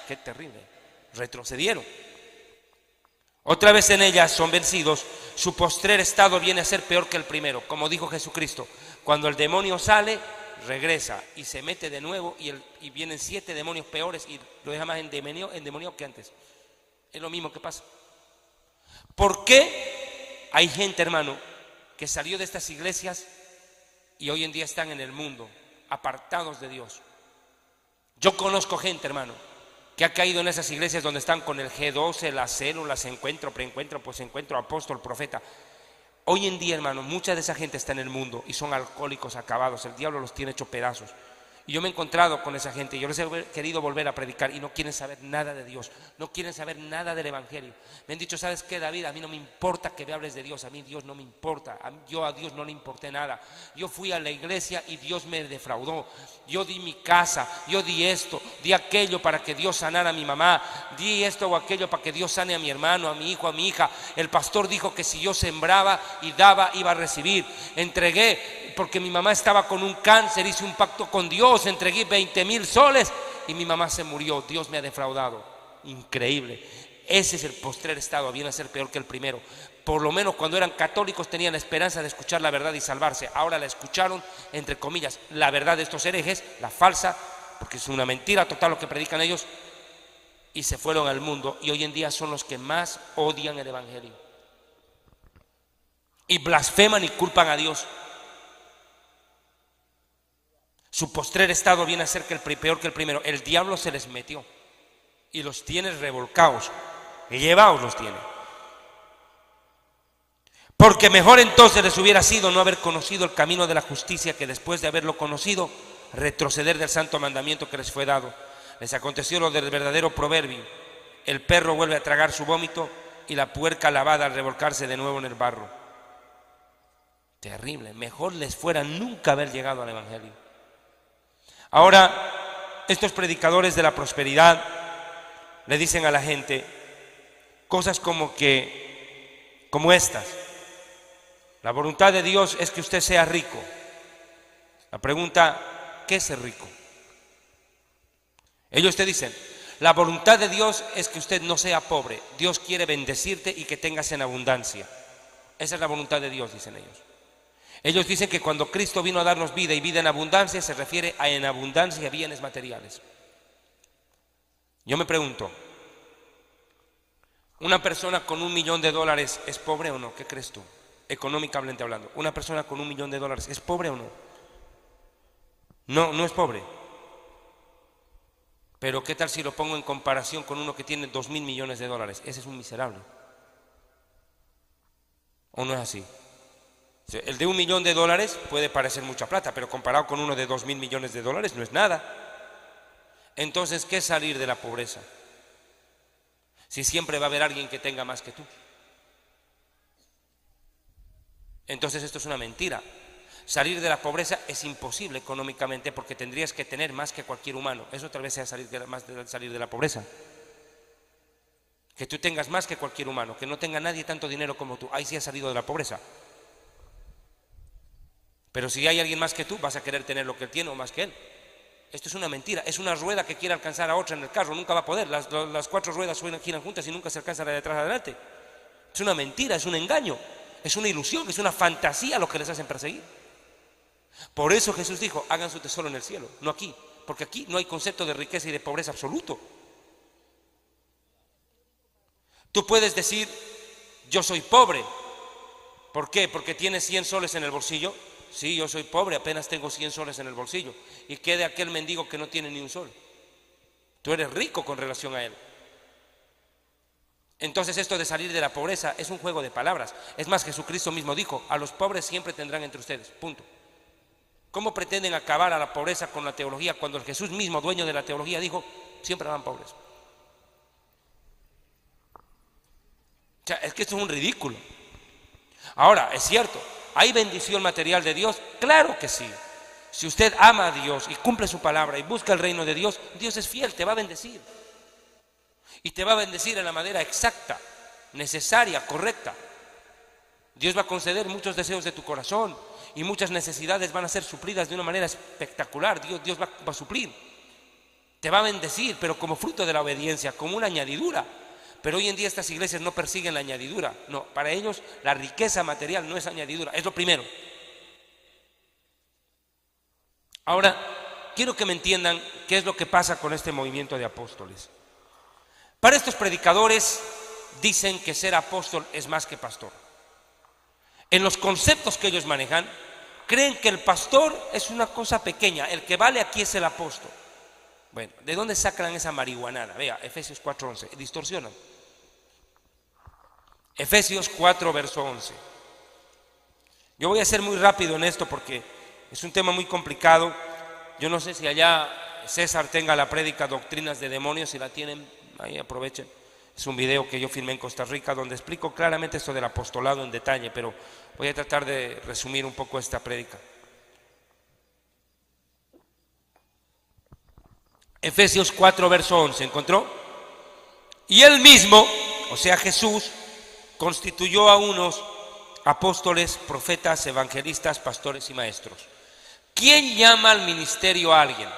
qué terrible, retrocedieron, otra vez en ellas son vencidos, su postrer estado viene a ser peor que el primero. Como dijo Jesucristo, cuando el demonio sale, regresa y se mete de nuevo y vienen 7 demonios peores y lo deja más endemoniado que antes. Es lo mismo que pasa. ¿Por qué hay gente, hermano, que salió de estas iglesias y hoy en día están en el mundo, apartados de Dios? Yo conozco gente, hermano, que ha caído en esas iglesias donde están con el G12, las células, encuentro, preencuentro, posencuentro, apóstol, profeta. Hoy en día, hermano, mucha de esa gente está en el mundo y son alcohólicos acabados. El diablo los tiene hecho pedazos. Y yo me he encontrado con esa gente, yo les he querido volver a predicar y no quieren saber nada de Dios, no quieren saber nada del evangelio. Me han dicho: ¿sabes qué, David? A mí no me importa que me hables de Dios, a mí Dios no me importa, yo a Dios no le importé nada. Yo fui a la iglesia y Dios me defraudó. Yo di mi casa, yo di esto, di aquello para que Dios sanara a mi mamá, di esto o aquello para que Dios sane a mi hermano, a mi hijo, a mi hija. El pastor dijo que si yo sembraba y daba, iba a recibir. Entregué, porque mi mamá estaba con un cáncer, hice un pacto con Dios, entregué 20,000 soles y mi mamá se murió. Dios me ha defraudado. Increíble. Ese es el postrer estado, viene a ser peor que el primero. Por lo menos cuando eran católicos tenían la esperanza de escuchar la verdad y salvarse. Ahora la escucharon, entre comillas, la verdad de estos herejes, la falsa, porque es una mentira total lo que predican ellos, y se fueron al mundo, y hoy en día son los que más odian el evangelio y blasfeman y culpan a Dios. Su postrer estado viene a ser peor que el primero. El diablo se les metió y los tiene revolcados, llevados los tiene. Porque mejor entonces les hubiera sido no haber conocido el camino de la justicia, que después de haberlo conocido, retroceder del santo mandamiento que les fue dado. Les aconteció lo del verdadero proverbio: el perro vuelve a tragar su vómito y la puerca lavada al revolcarse de nuevo en el barro. Terrible. Mejor les fuera nunca haber llegado al evangelio. Ahora, estos predicadores de la prosperidad le dicen a la gente cosas como estas: la voluntad de Dios es que usted sea rico. La pregunta: ¿qué es ser rico? Ellos te dicen: la voluntad de Dios es que usted no sea pobre. Dios quiere bendecirte y que tengas en abundancia. Esa es la voluntad de Dios, dicen ellos. Ellos dicen que cuando Cristo vino a darnos vida y vida en abundancia, se refiere a en abundancia bienes materiales. Yo me pregunto, ¿una persona con $1.000.000 es pobre o no? ¿Qué crees tú? Económicamente hablando, ¿una persona con $1.000.000 es pobre o no? No, no es pobre. Pero ¿qué tal si lo pongo en comparación con uno que tiene $2.000.000.000? Ese es un miserable. ¿O no es así? El de $1.000.000 puede parecer mucha plata, pero comparado con uno de $2.000.000.000 no es nada. Entonces, ¿qué es salir de la pobreza? Si siempre va a haber alguien que tenga más que tú. Entonces esto es una mentira. Salir de la pobreza es imposible económicamente, porque tendrías que tener más que cualquier humano. Eso tal vez sea salir de la pobreza. Que tú tengas más que cualquier humano, que no tenga nadie tanto dinero como tú. Ahí sí has salido de la pobreza. Pero si hay alguien más que tú, vas a querer tener lo que él tiene o más que él. Esto es una mentira. Es una rueda que quiere alcanzar a otra en el carro. Nunca va a poder. Las 4 ruedas giran juntas y nunca se alcanza la de atrás adelante. Es una mentira, es un engaño, es una ilusión, es una fantasía lo que les hacen perseguir. Por eso Jesús dijo: hagan su tesoro en el cielo, no aquí, porque aquí no hay concepto de riqueza y de pobreza absoluto. Tú puedes decir: yo soy pobre. ¿Por qué? Porque tienes 100 soles en el bolsillo. Sí, yo soy pobre, apenas tengo 100 soles en el bolsillo. ¿Y qué de aquel mendigo que no tiene ni un sol? Tú eres rico con relación a él. Entonces esto de salir de la pobreza es un juego de palabras. Es más, Jesucristo mismo dijo: a los pobres siempre tendrán entre ustedes, punto. ¿Cómo pretenden acabar a la pobreza con la teología cuando el Jesús mismo, dueño de la teología, dijo: siempre van pobres? O sea, es que esto es un ridículo. Ahora, es cierto, ¿hay bendición material de Dios? Claro que sí. Si usted ama a Dios y cumple su palabra y busca el reino de Dios, Dios es fiel, te va a bendecir. Y te va a bendecir en la manera exacta, necesaria, correcta. Dios va a conceder muchos deseos de tu corazón y muchas necesidades van a ser suplidas de una manera espectacular. Dios va a suplir. Te va a bendecir, pero como fruto de la obediencia, como una añadidura. Pero hoy en día estas iglesias no persiguen la añadidura. No, para ellos la riqueza material no es añadidura, es lo primero. Ahora, quiero que me entiendan qué es lo que pasa con este movimiento de apóstoles. Para estos predicadores dicen que ser apóstol es más que pastor. En los conceptos que ellos manejan, creen que el pastor es una cosa pequeña, el que vale aquí es el apóstol. Bueno, ¿de dónde sacan esa marihuanada? Vea, Efesios 4:11, distorsionan. Efesios 4, verso 11. Yo voy a ser muy rápido en esto porque es un tema muy complicado. Yo no sé si allá César tenga la prédica Doctrinas de Demonios, si la tienen, ahí aprovechen. Es un video que yo filmé en Costa Rica donde explico claramente esto del apostolado en detalle, pero voy a tratar de resumir un poco esta prédica. Efesios 4, verso 11, ¿encontró? Y él mismo, o sea Jesús, constituyó a unos apóstoles, profetas, evangelistas, pastores y maestros. ¿Quién llama al ministerio a alguien?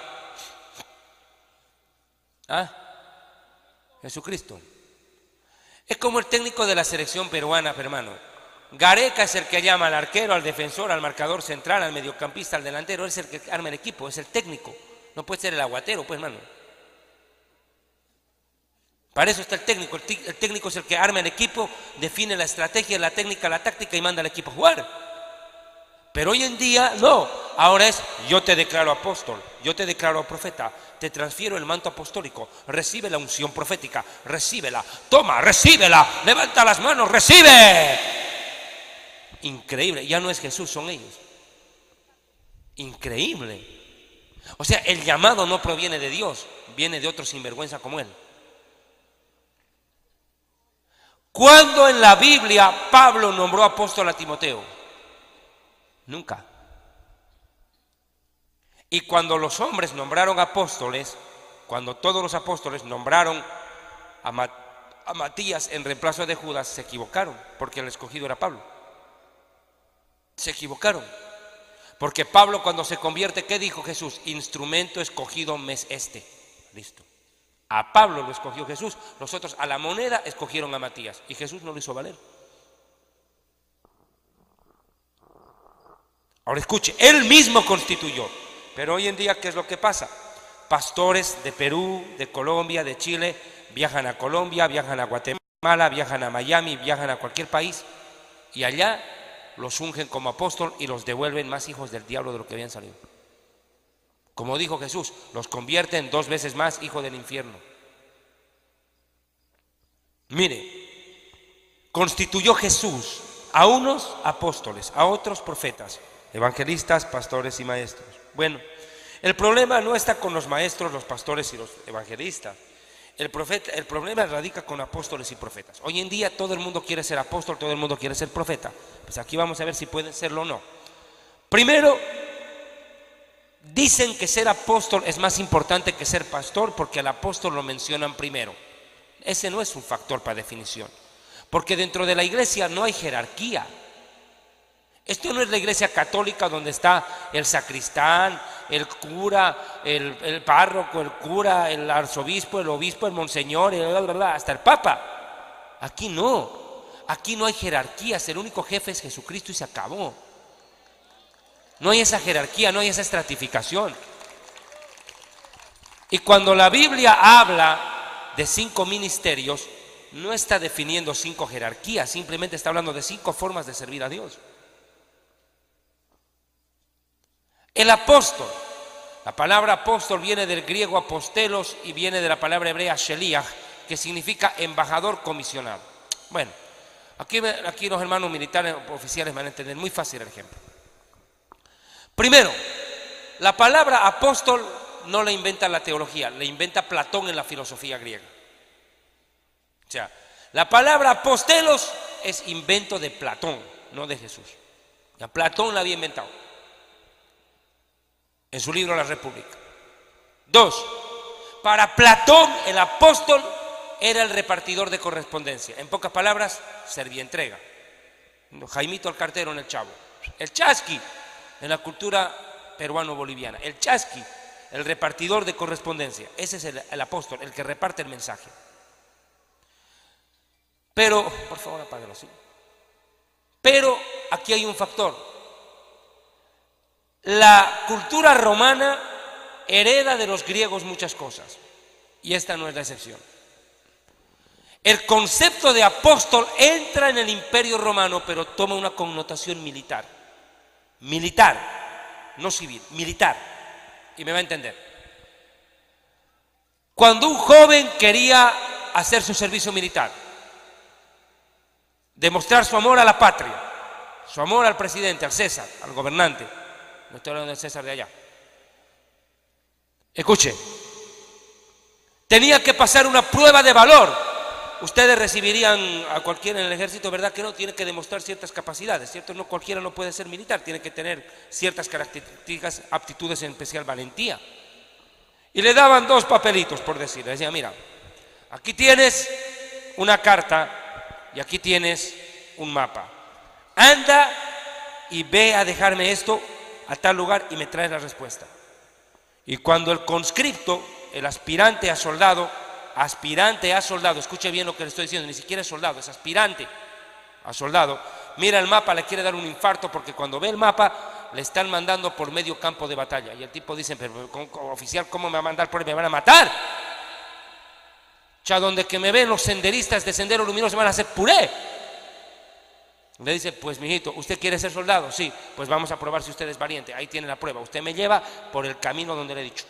¿Ah? Jesucristo. Es como el técnico de la selección peruana, hermano. Gareca es el que llama al arquero, al defensor, al marcador central, al mediocampista, al delantero. Él es el que arma el equipo, es el técnico. No puede ser el aguatero, pues, hermano. Para eso está el técnico. El técnico es el que arma el equipo, define la estrategia, la técnica, la táctica y manda al equipo a jugar. Pero hoy en día no. Ahora es: yo te declaro apóstol, yo te declaro profeta, te transfiero el manto apostólico, recibe la unción profética, recíbela, toma, recíbela, levanta las manos, recibe. Increíble, ya no es Jesús, son ellos. Increíble. O sea, el llamado no proviene de Dios, viene de otro sinvergüenza como él. ¿Cuándo en la Biblia Pablo nombró apóstol a Timoteo? Nunca. Y cuando los hombres nombraron apóstoles, cuando todos los apóstoles nombraron a Matías en reemplazo de Judas, se equivocaron, porque el escogido era Pablo. Se equivocaron. Porque Pablo, cuando se convierte, ¿qué dijo Jesús? Instrumento escogido me es este. Listo. A Pablo lo escogió Jesús, los otros a la moneda escogieron a Matías y Jesús no lo hizo valer. Ahora escuche, él mismo constituyó. Pero hoy en día, ¿qué es lo que pasa? Pastores de Perú, de Colombia, de Chile, viajan a Colombia, viajan a Guatemala, viajan a Miami, viajan a cualquier país y allá los ungen como apóstol y los devuelven más hijos del diablo de lo que habían salido. Como dijo Jesús, los convierten 2 veces más hijos del infierno. Mire, constituyó Jesús a unos apóstoles, a otros profetas, evangelistas, pastores y maestros. Bueno, el problema no está con los maestros, los pastores y los evangelistas. El problema radica con apóstoles y profetas. Hoy en día todo el mundo quiere ser apóstol, todo el mundo quiere ser profeta. Pues aquí vamos a ver si pueden serlo o no. Primero, dicen que ser apóstol es más importante que ser pastor porque al apóstol lo mencionan primero. Ese no es un factor para definición, porque dentro de la iglesia no hay jerarquía. Esto no es la iglesia católica donde está el sacristán, el cura, el párroco, el cura, el arzobispo, el obispo, el monseñor, hasta el papa. Aquí no hay jerarquías, el único jefe es Jesucristo y se acabó. No hay esa jerarquía, no hay esa estratificación. Y cuando la Biblia habla de 5 ministerios, no está definiendo 5 jerarquías, simplemente está hablando de 5 formas de servir a Dios. El apóstol, la palabra apóstol viene del griego apostelos y viene de la palabra hebrea sheliach, que significa embajador comisionado. Bueno, aquí los hermanos militares oficiales van a entender muy fácil el ejemplo. Primero, la palabra apóstol no la inventa la teología, la inventa Platón en la filosofía griega. O sea, La palabra apostelos es invento de Platón, no de Jesús. Ya Platón la había inventado en su libro La República. 2. Para Platón el apóstol era el repartidor de correspondencia. En pocas palabras, servientrega. Jaimito el cartero en el Chavo. El chasqui en la cultura peruano-boliviana. El chasqui, el repartidor de correspondencia. Ese es el apóstol, el que reparte el mensaje. Pero, por favor, apáguelo, ¿sí? Pero aquí hay un factor. La cultura romana hereda de los griegos muchas cosas, y esta no es la excepción. El concepto de apóstol entra en el Imperio Romano, pero toma una connotación militar. Militar, no civil, militar. Y me va a entender. Cuando un joven quería hacer su servicio militar, demostrar su amor a la patria, su amor al presidente, al César, al gobernante, no estoy hablando del César de allá. Escuche, tenía que pasar una prueba de valor. Ustedes recibirían a cualquiera en el ejército, ¿verdad que no? Tiene que demostrar ciertas capacidades, ¿cierto? No cualquiera no puede ser militar, tiene que tener ciertas características, aptitudes, en especial valentía. Y le daban 2 papelitos, por decir. Le decían, mira, aquí tienes una carta y aquí tienes un mapa. Anda y ve a dejarme esto a tal lugar y me traes la respuesta. Y cuando el conscripto, el aspirante a soldado, escuche bien lo que le estoy diciendo, ni siquiera es soldado, es aspirante a soldado, mira el mapa, le quiere dar un infarto porque cuando ve el mapa le están mandando por medio campo de batalla y el tipo dice, pero oficial, ¿cómo me va a mandar por ahí? Me van a matar. Ya donde que me ven los senderistas de Sendero Luminoso van a hacer puré. Le dice, pues mijito, ¿usted quiere ser soldado? Sí, pues vamos a probar si usted es valiente. Ahí tiene la prueba, usted me lleva por el camino donde le he dicho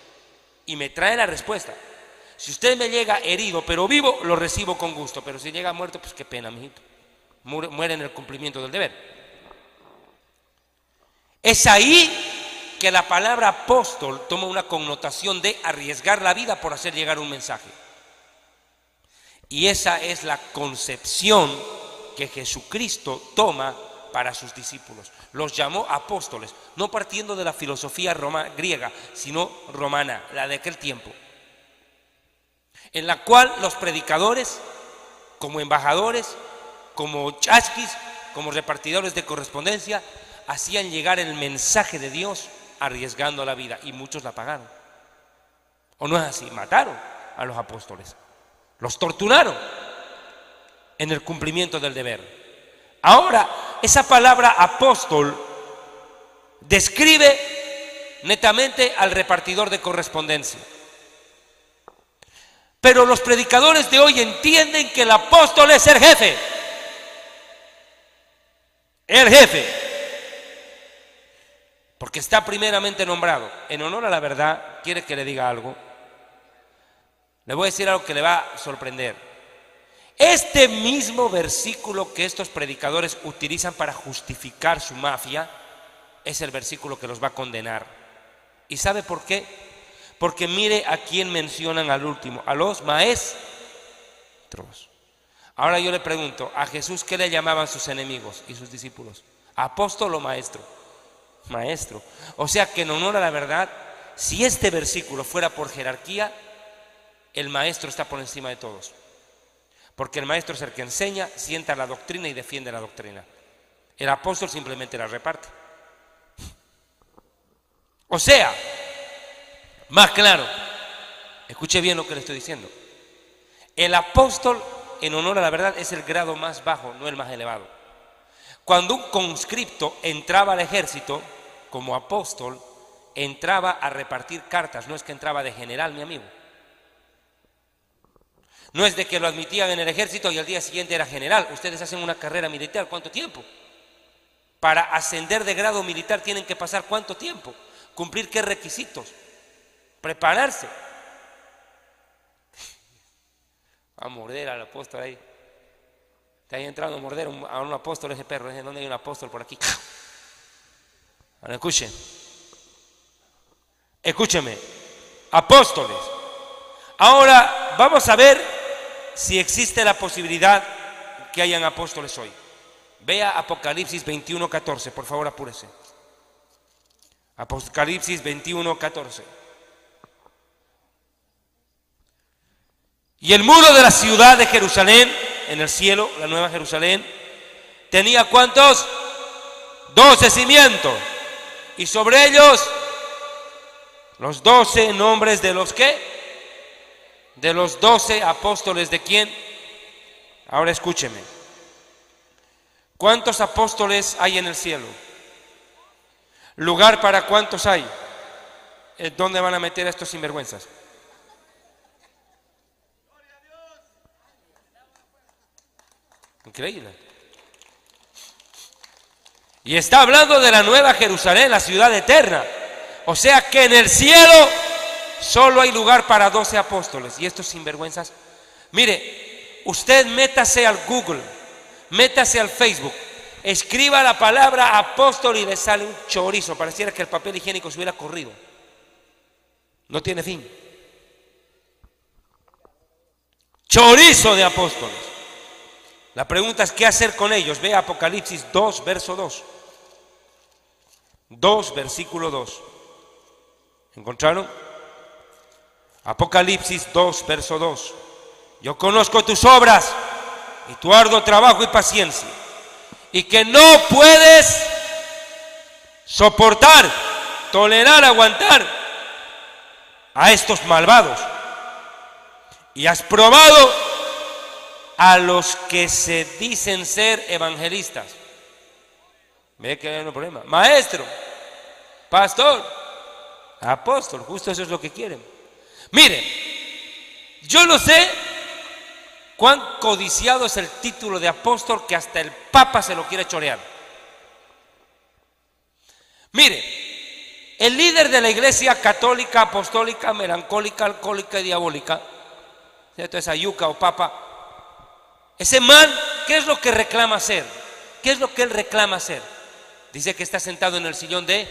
y me trae la respuesta. Si usted me llega herido pero vivo, lo recibo con gusto, pero si llega muerto, pues qué pena, mijito. Muere en el cumplimiento del deber. Es ahí que la palabra apóstol toma una connotación de arriesgar la vida por hacer llegar un mensaje. Y esa es la concepción que Jesucristo toma para sus discípulos. Los llamó apóstoles, no partiendo de la filosofía griega, sino romana, la de aquel tiempo, en la cual los predicadores, como embajadores, como chasquis, como repartidores de correspondencia, hacían llegar el mensaje de Dios arriesgando la vida, y muchos la pagaron. ¿O no es así? Mataron a los apóstoles, los torturaron en el cumplimiento del deber. Ahora, esa palabra apóstol describe netamente al repartidor de correspondencia. Pero los predicadores de hoy entienden que el apóstol es el jefe. El jefe. Porque está primeramente nombrado. En honor a la verdad, ¿quiere que le diga algo? Le voy a decir algo que le va a sorprender. Este mismo versículo que estos predicadores utilizan para justificar su mafia es el versículo que los va a condenar. ¿Y sabe por qué? Porque mire a quién mencionan al último, a los maestros. Ahora yo le pregunto, ¿a Jesús qué le llamaban sus enemigos y sus discípulos? ¿Apóstol o maestro? Maestro. O sea que en honor a la verdad, si este versículo fuera por jerarquía, el maestro está por encima de todos. Porque el maestro es el que enseña, sienta la doctrina y defiende la doctrina. El apóstol simplemente la reparte. O sea, más claro, escuche bien lo que le estoy diciendo. El apóstol, en honor a la verdad, es el grado más bajo, no el más elevado. Cuando un conscripto entraba al ejército como apóstol, entraba a repartir cartas, no es que entraba de general, mi amigo. No es de que lo admitían en el ejército y al día siguiente era general. Ustedes hacen una carrera militar, ¿cuánto tiempo? Para ascender de grado militar tienen que pasar ¿cuánto tiempo? ¿Cumplir qué requisitos? Prepararse. A morder al apóstol ahí. Te hay entrado a morder a un apóstol ese perro. ¿Dónde hay un apóstol por aquí? Ahora escuchen. Escúcheme. Apóstoles. Ahora vamos a ver si existe la posibilidad que hayan apóstoles hoy. Vea Apocalipsis 21:14, por favor, apúrese. Apocalipsis 21:14. Y el muro de la ciudad de Jerusalén, en el cielo, la nueva Jerusalén, tenía ¿cuántos? 12 cimientos. Y sobre ellos los 12 nombres de los ¿qué? De los 12 apóstoles. ¿De quién? Ahora escúcheme. ¿Cuántos apóstoles hay en el cielo? ¿Lugar para cuántos hay? ¿Dónde van a meter a estos sinvergüenzas? Increíble. Y está hablando de la nueva Jerusalén, la ciudad eterna. O sea que en el cielo solo hay lugar para 12 apóstoles. Y estos sinvergüenzas, mire, usted métase al Google, métase al Facebook, escriba la palabra apóstol y le sale un chorizo. Pareciera que el papel higiénico se hubiera corrido. No tiene fin. Chorizo de apóstoles. La pregunta es, ¿qué hacer con ellos? Ve Apocalipsis 2, verso 2. 2, versículo 2. ¿Encontraron? Apocalipsis 2, verso 2. Yo conozco tus obras y tu arduo trabajo y paciencia, y que no puedes soportar, tolerar, aguantar a estos malvados. Y has probado a los que se dicen ser evangelistas. Ve que hay un problema. Maestro, pastor, apóstol, justo eso es lo que quieren. Mire, yo no sé cuán codiciado es el título de apóstol que hasta el Papa se lo quiere chorear. Mire, el líder de la iglesia católica, apostólica, melancólica, alcohólica y diabólica, ¿cierto? Esa yuca o papa, ese man, ¿qué es lo que reclama ser? ¿Qué es lo que él reclama ser? Dice que está sentado en el sillón de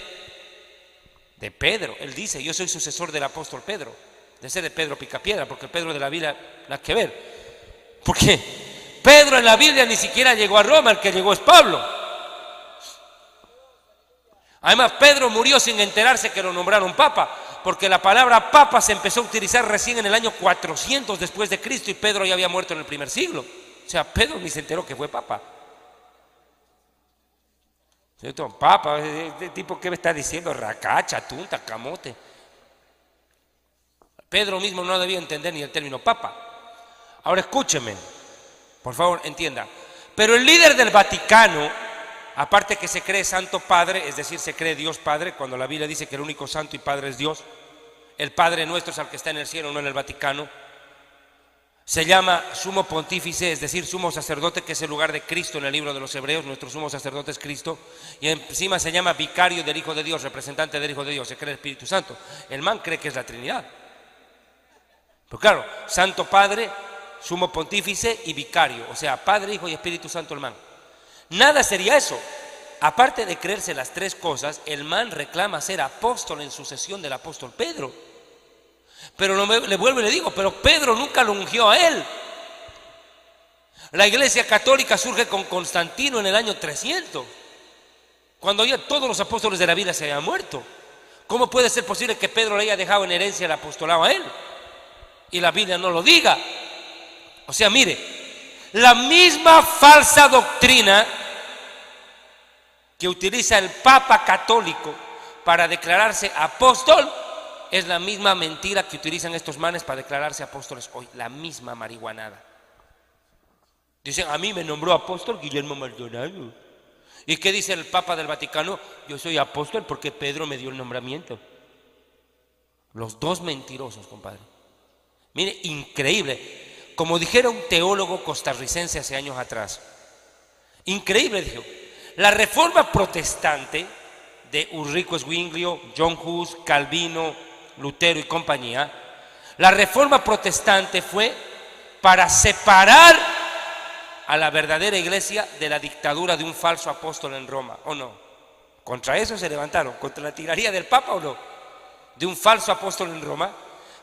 Pedro. Él dice, yo soy sucesor del apóstol Pedro, de ser de Pedro Picapiedra, porque el Pedro de la Biblia nada que ver. Porque Pedro en la Biblia ni siquiera llegó a Roma, el que llegó es Pablo. Además, Pedro murió sin enterarse que lo nombraron papa, porque la palabra papa se empezó a utilizar recién en el año 400 después de Cristo, y Pedro ya había muerto en el primer siglo. O sea, Pedro ni se enteró que fue papa. ¿Cierto? Papa, ¿este tipo qué me está diciendo? Racacha, tunta, camote. Pedro mismo no debía entender ni el término papa. Ahora escúcheme, por favor, entienda. Pero el líder del Vaticano, aparte que se cree Santo Padre, es decir, se cree Dios Padre, cuando la Biblia dice que el único Santo y Padre es Dios, el Padre nuestro es al que está en el cielo, no en el Vaticano. Se llama sumo pontífice, es decir, sumo sacerdote, que es el lugar de Cristo en el libro de los Hebreos. Nuestro sumo sacerdote es Cristo. Y encima se llama vicario del Hijo de Dios, representante del Hijo de Dios. Se cree el Espíritu Santo. El man cree que es la Trinidad. Pero claro, Santo Padre, sumo pontífice y vicario. O sea, Padre, Hijo y Espíritu Santo el man. Nada sería eso. Aparte de creerse las tres cosas, el man reclama ser apóstol en sucesión del apóstol Pedro. Pero le vuelvo y le digo, pero Pedro nunca lo ungió a él. La iglesia católica surge con Constantino en el año 300, cuando ya todos los apóstoles de la Biblia se habían muerto. ¿Cómo puede ser posible que Pedro le haya dejado en herencia el apostolado a él y la Biblia no lo diga? O sea, mire, la misma falsa doctrina que utiliza el Papa católico para declararse apóstol es la misma mentira que utilizan estos manes para declararse apóstoles hoy. La misma marihuanada. Dicen, a mí me nombró apóstol Guillermo Maldonado. ¿Y qué dice el Papa del Vaticano? Yo soy apóstol porque Pedro me dio el nombramiento. Los dos mentirosos, compadre. Mire, increíble. Como dijera un teólogo costarricense hace años atrás. Increíble, dijo. La reforma protestante de Ulrico Zwinglio, John Hus, Calvino, Lutero y compañía, la reforma protestante fue para separar a la verdadera iglesia de la dictadura de un falso apóstol en Roma, ¿o no? Contra eso se levantaron, contra la tiranía del Papa, ¿o no? De un falso apóstol en Roma,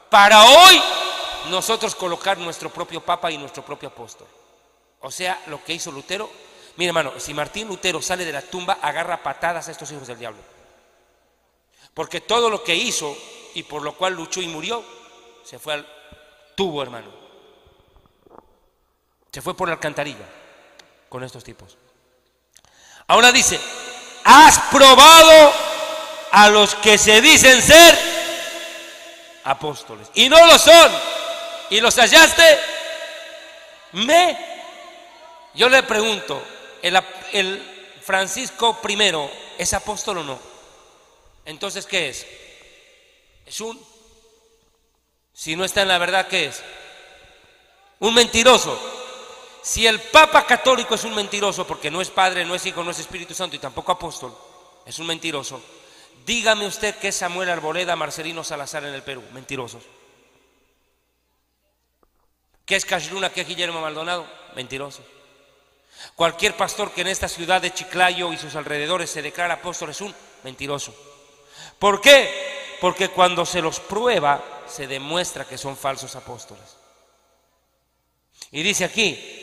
para hoy nosotros colocar nuestro propio papa y nuestro propio apóstol. O sea, lo que hizo Lutero. Mire, hermano, si Martín Lutero sale de la tumba, agarra patadas a estos hijos del diablo. Porque todo lo que hizo y por lo cual luchó y murió, se fue al tubo, hermano. Se fue por la alcantarilla con estos tipos. Ahora dice, has probado a los que se dicen ser apóstoles y no lo son, y los hallaste. Yo le pregunto, ¿el Francisco I es apóstol o no? Entonces, ¿qué es? Si no está en la verdad, ¿qué es? Un mentiroso. Si el Papa católico es un mentiroso, porque no es Padre, no es Hijo, no es Espíritu Santo y tampoco apóstol, es un mentiroso, dígame usted qué es Samuel Arboleda, Marcelino Salazar en el Perú, mentirosos. ¿Qué es Cashluna, qué es Guillermo Maldonado? Mentirosos. Cualquier pastor que en esta ciudad de Chiclayo y sus alrededores se declara apóstol es un mentiroso. ¿Por qué? Porque cuando se los prueba, se demuestra que son falsos apóstoles. Y dice aquí,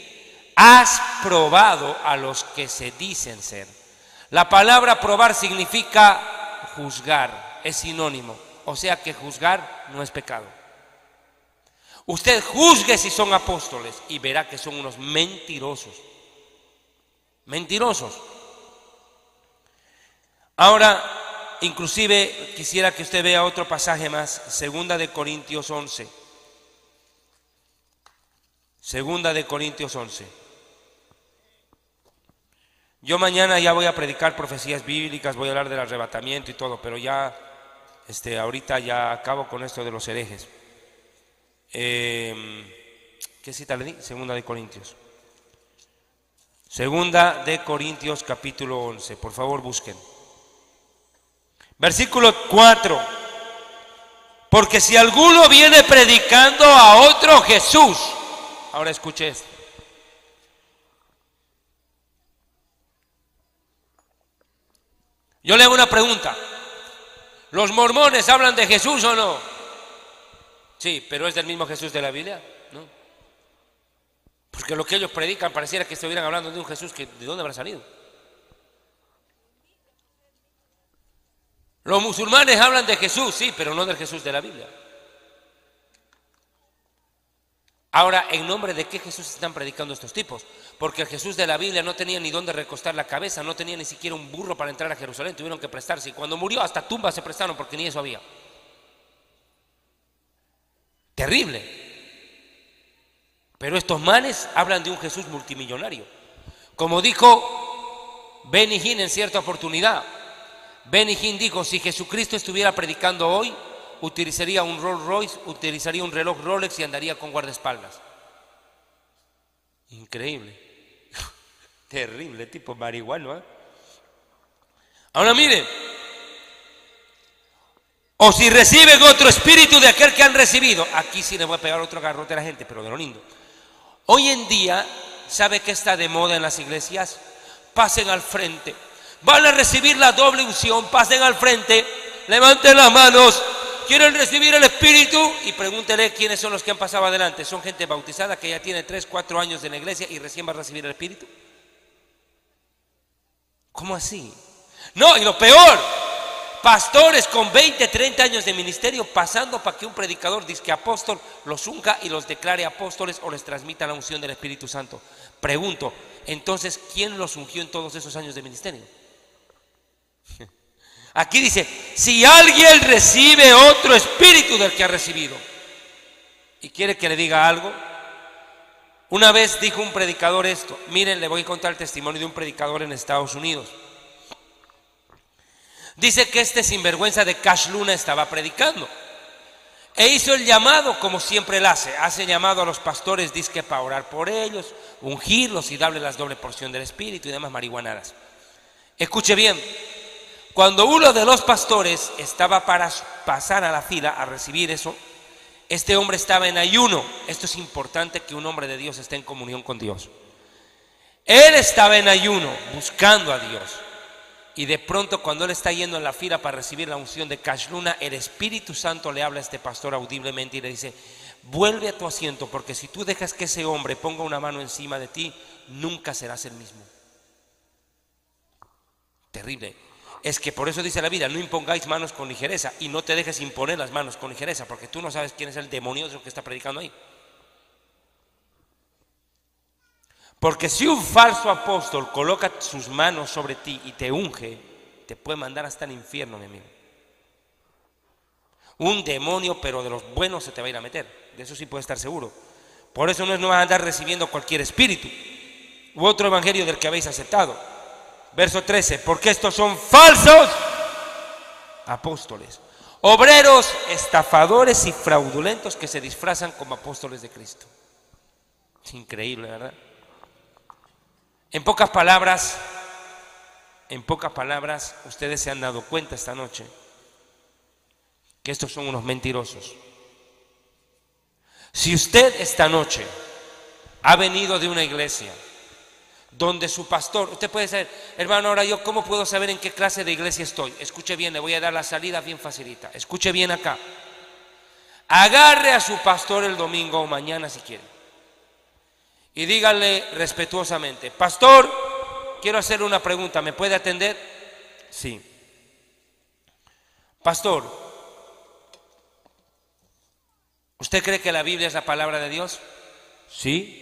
has probado a los que se dicen ser. La palabra probar significa juzgar, es sinónimo. O sea que juzgar no es pecado. Usted juzgue si son apóstoles y verá que son unos mentirosos. Mentirosos. Ahora, inclusive quisiera que usted vea otro pasaje más, Segunda de Corintios 11. Segunda de Corintios 11. Yo mañana ya voy a predicar profecías bíblicas, voy a hablar del arrebatamiento y todo, pero ya, ahorita ya acabo con esto de los herejes. ¿Qué cita le di? Segunda de Corintios. Segunda de Corintios capítulo 11, por favor busquen. Versículo 4. Porque si alguno viene predicando a otro Jesús, ahora escuche esto. Yo le hago una pregunta. ¿Los mormones hablan de Jesús o no? Sí, pero ¿es del mismo Jesús de la Biblia? No. Porque lo que ellos predican pareciera que estuvieran hablando de un Jesús que ¿de dónde habrá salido? Los musulmanes hablan de Jesús, sí, pero no del Jesús de la Biblia. Ahora, ¿en nombre de qué Jesús están predicando estos tipos? Porque el Jesús de la Biblia no tenía ni dónde recostar la cabeza, no tenía ni siquiera un burro para entrar a Jerusalén, tuvieron que prestarse. Y cuando murió, hasta tumbas se prestaron porque ni eso había. Terrible. Pero estos manes hablan de un Jesús multimillonario. Como dijo Benny Hinn en cierta oportunidad, Benny Hinn dijo, si Jesucristo estuviera predicando hoy, utilizaría un Rolls Royce, utilizaría un reloj Rolex y andaría con guardaespaldas. Increíble. Terrible tipo marihuano, ¿eh? Ahora miren, o si reciben otro espíritu de aquel que han recibido, aquí sí le voy a pegar otro garrote a la gente, pero de lo lindo. Hoy en día, ¿sabe qué está de moda en las iglesias? Pasen al frente, van a recibir la doble unción, pasen al frente, levanten las manos, quieren recibir el Espíritu y pregúntele quiénes son los que han pasado adelante. Son gente bautizada que ya tiene 3, 4 años en la iglesia y recién va a recibir el Espíritu. ¿Cómo así? No, y lo peor, pastores con 20, 30 años de ministerio pasando para que un predicador disque apóstol los unja y los declare apóstoles o les transmita la unción del Espíritu Santo. Pregunto, entonces, ¿quién los ungió en todos esos años de ministerio? Aquí dice, si alguien recibe otro espíritu del que ha recibido. ¿Y quiere que le diga algo? Una vez dijo un predicador esto. Miren, le voy a contar el testimonio de un predicador en Estados Unidos. Dice que este sinvergüenza de Cash Luna estaba predicando e hizo el llamado como siempre él hace llamado a los pastores, dice para orar por ellos, ungirlos y darles la doble porción del espíritu y demás marihuanadas. Escuche bien, cuando uno de los pastores estaba para pasar a la fila a recibir eso, este hombre estaba en ayuno. Esto es importante, que un hombre de Dios esté en comunión con Dios. Él estaba en ayuno buscando a Dios. Y de pronto, cuando él está yendo en la fila para recibir la unción de Cash Luna, el Espíritu Santo le habla a este pastor audiblemente y le dice: vuelve a tu asiento, porque si tú dejas que ese hombre ponga una mano encima de ti, nunca serás el mismo. Terrible. Es que por eso dice la Biblia, no impongáis manos con ligereza, y no te dejes imponer las manos con ligereza, porque tú no sabes quién es el demonio de lo que está predicando ahí. Porque si un falso apóstol coloca sus manos sobre ti y te unge, te puede mandar hasta el infierno, mi amigo. Un demonio, pero de los buenos, se te va a ir a meter. De eso sí puedes estar seguro. Por eso no vas a andar recibiendo cualquier espíritu u otro evangelio del que habéis aceptado. Verso 13, porque estos son falsos apóstoles, obreros, estafadores y fraudulentos que se disfrazan como apóstoles de Cristo. Es increíble, ¿verdad? En pocas palabras, ustedes se han dado cuenta esta noche que estos son unos mentirosos. Si usted esta noche ha venido de una iglesia donde su pastor, usted puede saber, hermano, ahora yo cómo puedo saber en qué clase de iglesia estoy. Escuche bien, le voy a dar la salida bien facilita. Escuche bien acá. Agarre a su pastor el domingo o mañana si quiere y dígale respetuosamente: pastor, quiero hacerle una pregunta, ¿me puede atender? Sí. Pastor, ¿usted cree que la Biblia es la palabra de Dios? Sí.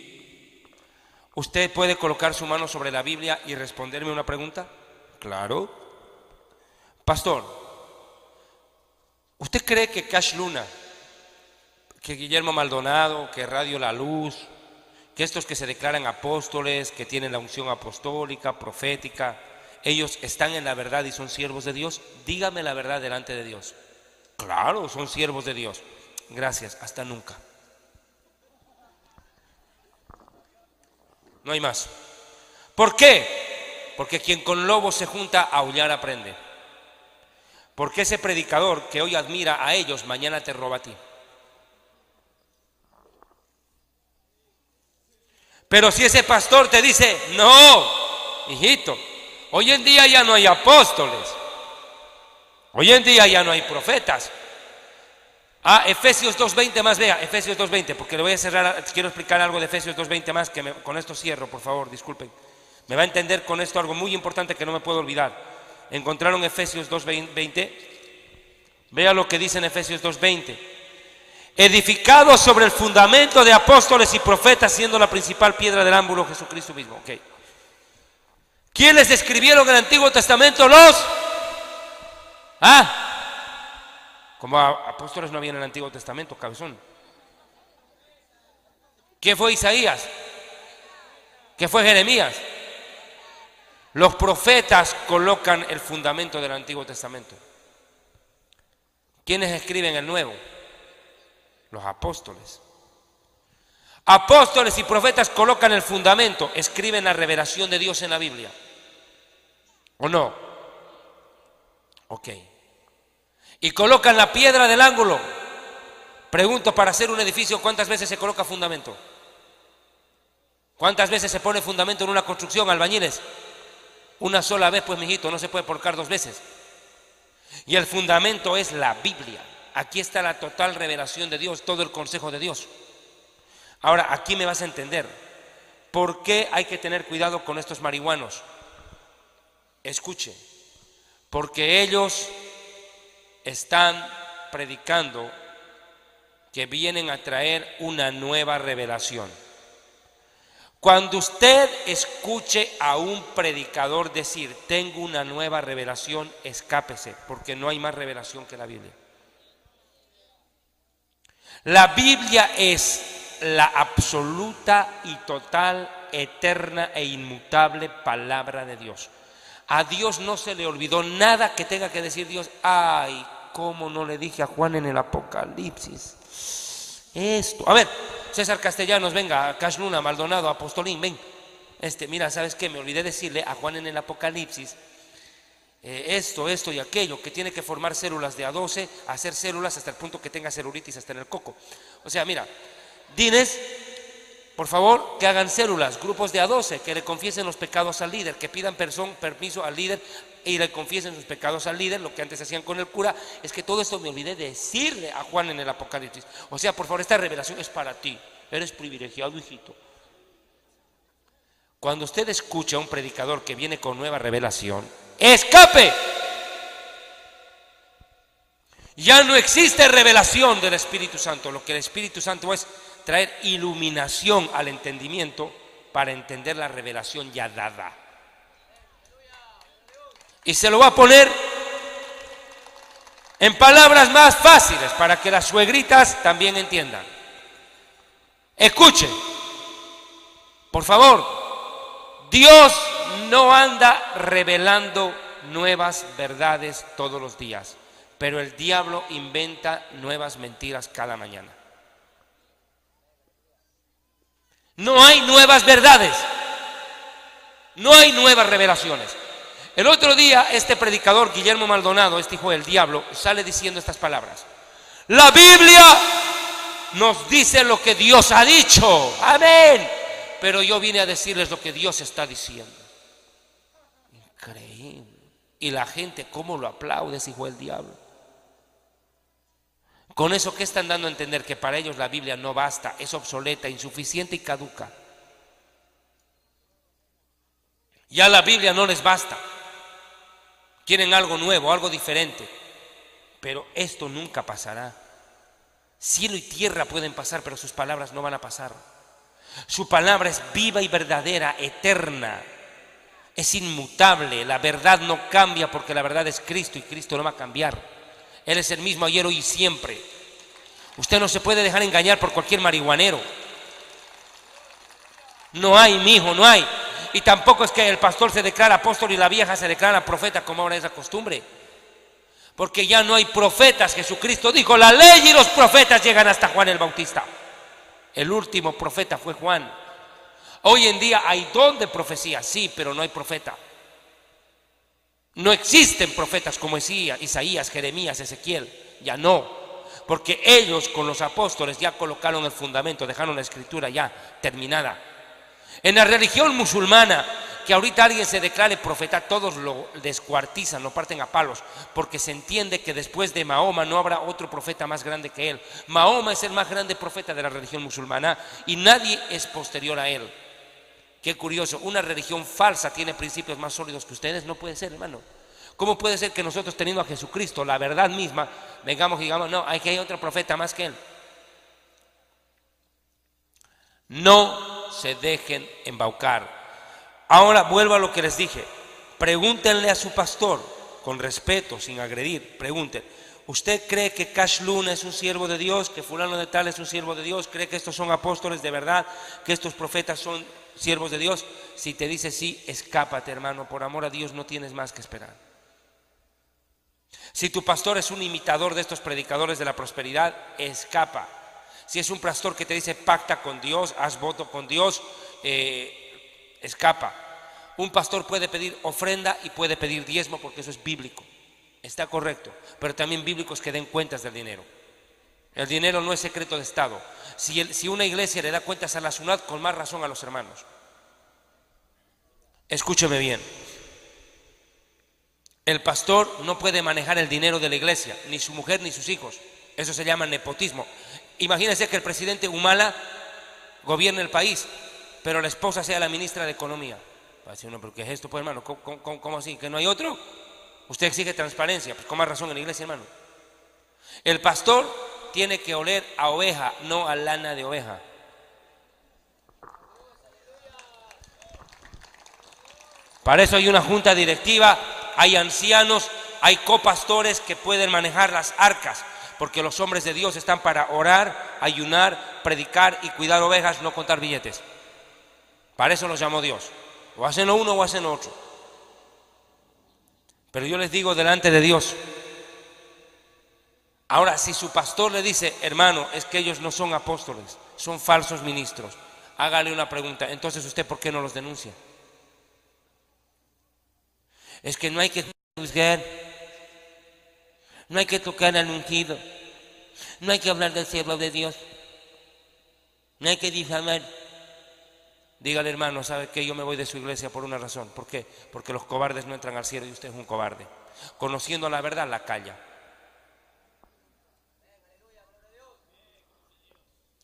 ¿Usted puede colocar su mano sobre la Biblia y responderme una pregunta? Claro. Pastor, ¿usted cree que Cash Luna, que Guillermo Maldonado, que Radio La Luz, que estos que se declaran apóstoles, que tienen la unción apostólica, profética, ellos están en la verdad y son siervos de Dios? Dígame la verdad delante de Dios. Claro, son siervos de Dios. Gracias, hasta nunca. No hay más. ¿Por qué? Porque quien con lobos se junta, a aullar aprende. Porque ese predicador que hoy admira a ellos, mañana te roba a ti. Pero si ese pastor te dice: no, hijito, hoy en día ya no hay apóstoles, hoy en día ya no hay profetas. Efesios 2:20 más, vea, Efesios 2:20, porque le voy a cerrar, quiero explicar algo de Efesios 2:20 más, con esto cierro, por favor, disculpen. Me va a entender con esto algo muy importante que no me puedo olvidar. ¿Encontraron Efesios 2:20? Vea lo que dice en Efesios 2:20. Edificados sobre el fundamento de apóstoles y profetas, siendo la principal piedra del ángulo Jesucristo mismo. Okay. ¿Quiénes escribieron el Antiguo Testamento? Como apóstoles no había en el Antiguo Testamento, cabezón. ¿Quién fue Isaías? ¿Quién fue Jeremías? Los profetas colocan el fundamento del Antiguo Testamento. ¿Quiénes escriben el Nuevo? Los apóstoles. Apóstoles y profetas colocan el fundamento, escriben la revelación de Dios en la Biblia. ¿O no? Ok. Y colocan la piedra del ángulo. Pregunto, para hacer un edificio, ¿cuántas veces se coloca fundamento? ¿Cuántas veces se pone fundamento en una construcción, albañiles? Una sola vez, pues, mijito, no se puede colocar dos veces. Y el fundamento es la Biblia. Aquí está la total revelación de Dios, todo el consejo de Dios. Ahora, aquí me vas a entender por qué hay que tener cuidado con estos marihuanos. Escuche, porque ellos están predicando que vienen a traer una nueva revelación. Cuando usted escuche a un predicador decir: tengo una nueva revelación, escápese, porque no hay más revelación que la Biblia. La Biblia es la absoluta y total, eterna e inmutable palabra de Dios. A Dios no se le olvidó nada que tenga que decir Dios. Ay, cómo no le dije a Juan en el Apocalipsis esto. A ver, César Castellanos, venga, Cash Luna, Maldonado, Apostolín, ven. Mira, ¿sabes qué? Me olvidé decirle a Juan en el Apocalipsis esto y aquello, que tiene que formar células de A12, hacer células hasta el punto que tenga celulitis hasta en el coco. O sea, mira, diles, por favor, que hagan células, grupos de A12, que le confiesen los pecados al líder, que pidan permiso al líder e ir y confiesen sus pecados al líder, lo que antes hacían con el cura. Es que todo esto me olvidé de decirle a Juan en el Apocalipsis. O sea, por favor, esta revelación es para ti. Eres privilegiado, hijito. Cuando usted escucha a un predicador que viene con nueva revelación, ¡escape! Ya no existe revelación del Espíritu Santo. Lo que el Espíritu Santo es traer iluminación al entendimiento para entender la revelación ya dada. Y se lo va a poner en palabras más fáciles para que las suegritas también entiendan. Escuche, por favor. Dios no anda revelando nuevas verdades todos los días, pero el diablo inventa nuevas mentiras cada mañana. No hay nuevas verdades, no hay nuevas revelaciones. El otro día este predicador Guillermo Maldonado, este hijo del diablo, sale diciendo estas palabras: la Biblia nos dice lo que Dios ha dicho, amén, pero yo vine a decirles lo que Dios está diciendo. Increíble. Y la gente cómo lo aplaude, ese hijo del diablo. Con eso, ¿qué están dando a entender? Que para ellos la Biblia no basta, es obsoleta, insuficiente y caduca. Ya la Biblia no les basta. Quieren algo nuevo, algo diferente. Pero esto nunca pasará. Cielo y tierra pueden pasar, pero sus palabras no van a pasar. Su palabra es viva y verdadera, eterna. Es inmutable. La verdad no cambia porque la verdad es Cristo y Cristo no va a cambiar. Él es el mismo ayer, hoy y siempre. Usted no se puede dejar engañar por cualquier marihuanero. No hay, mijo, no hay. Y tampoco es que el pastor se declara apóstol y la vieja se declara profeta, como ahora es la costumbre. Porque ya no hay profetas. Jesucristo dijo: la ley y los profetas llegan hasta Juan el Bautista. El último profeta fue Juan. Hoy en día hay don de profecía, sí, pero no hay profeta. No existen profetas como Isaías, Jeremías, Ezequiel. Ya no, porque ellos con los apóstoles ya colocaron el fundamento, dejaron la escritura ya terminada. En la religión musulmana, que ahorita alguien se declare profeta, todos lo descuartizan, lo parten a palos, porque se entiende que después de Mahoma no habrá otro profeta más grande que él. Mahoma es el más grande profeta de la religión musulmana y nadie es posterior a él. Qué curioso, una religión falsa tiene principios más sólidos que ustedes. No puede ser, hermano. ¿Cómo puede ser que nosotros, teniendo a Jesucristo, la verdad misma, vengamos y digamos: no, hay otro profeta más que él? No se dejen embaucar. Ahora vuelvo a lo que les dije. Pregúntenle a su pastor, con respeto, sin agredir, pregunten: ¿usted cree que Cash Luna es un siervo de Dios? ¿Que fulano de tal es un siervo de Dios? ¿Cree que estos son apóstoles de verdad? ¿Que estos profetas son siervos de Dios? Si te dice sí, escápate, hermano. Por amor a Dios, no tienes más que esperar. Si tu pastor es un imitador de estos predicadores de la prosperidad, escapa. Si es un pastor que te dice pacta con Dios, haz voto con Dios, escapa. Un pastor puede pedir ofrenda y puede pedir diezmo porque eso es bíblico. Está correcto, pero también bíblico es que den cuentas del dinero. El dinero no es secreto de Estado. Si una iglesia le da cuentas a la SUNAT, con más razón a los hermanos. Escúcheme bien. El pastor no puede manejar el dinero de la iglesia, ni su mujer ni sus hijos. Eso se llama nepotismo. Imagínense que el presidente Humala gobierne el país, pero la esposa sea la ministra de Economía. Va a decir uno: ¿pero qué es esto, pues, hermano? ¿Cómo así? ¿Que no hay otro? Usted exige transparencia, pues con más razón en la iglesia, hermano. El pastor tiene que oler a oveja, no a lana de oveja. Para eso hay una junta directiva, hay ancianos, hay copastores que pueden manejar las arcas, porque los hombres de Dios están para orar, ayunar, predicar y cuidar ovejas, no contar billetes. Para eso los llamó Dios. O hacen lo uno o hacen lo otro. Pero yo les digo delante de Dios. Ahora, si su pastor le dice: hermano, es que ellos no son apóstoles, son falsos ministros, hágale una pregunta: entonces, ¿usted por qué no los denuncia? Es que no hay que juzgar, no hay que tocar al ungido, no hay que hablar del siervo de Dios, no hay que difamar. Dígale, hermano, ¿sabe qué? Yo me voy de su iglesia por una razón. ¿Por qué? Porque los cobardes no entran al cielo y usted es un cobarde. Conociendo la verdad, la calla.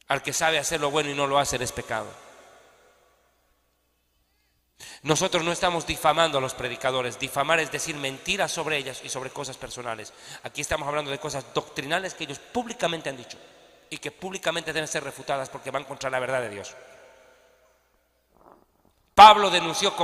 Al que sabe hacer lo bueno y no lo hace, es pecado. Nosotros no estamos difamando a los predicadores. Difamar es decir mentiras sobre ellas y sobre cosas personales. Aquí estamos hablando de cosas doctrinales que ellos públicamente han dicho y que públicamente deben ser refutadas porque van contra la verdad de Dios. Pablo denunció con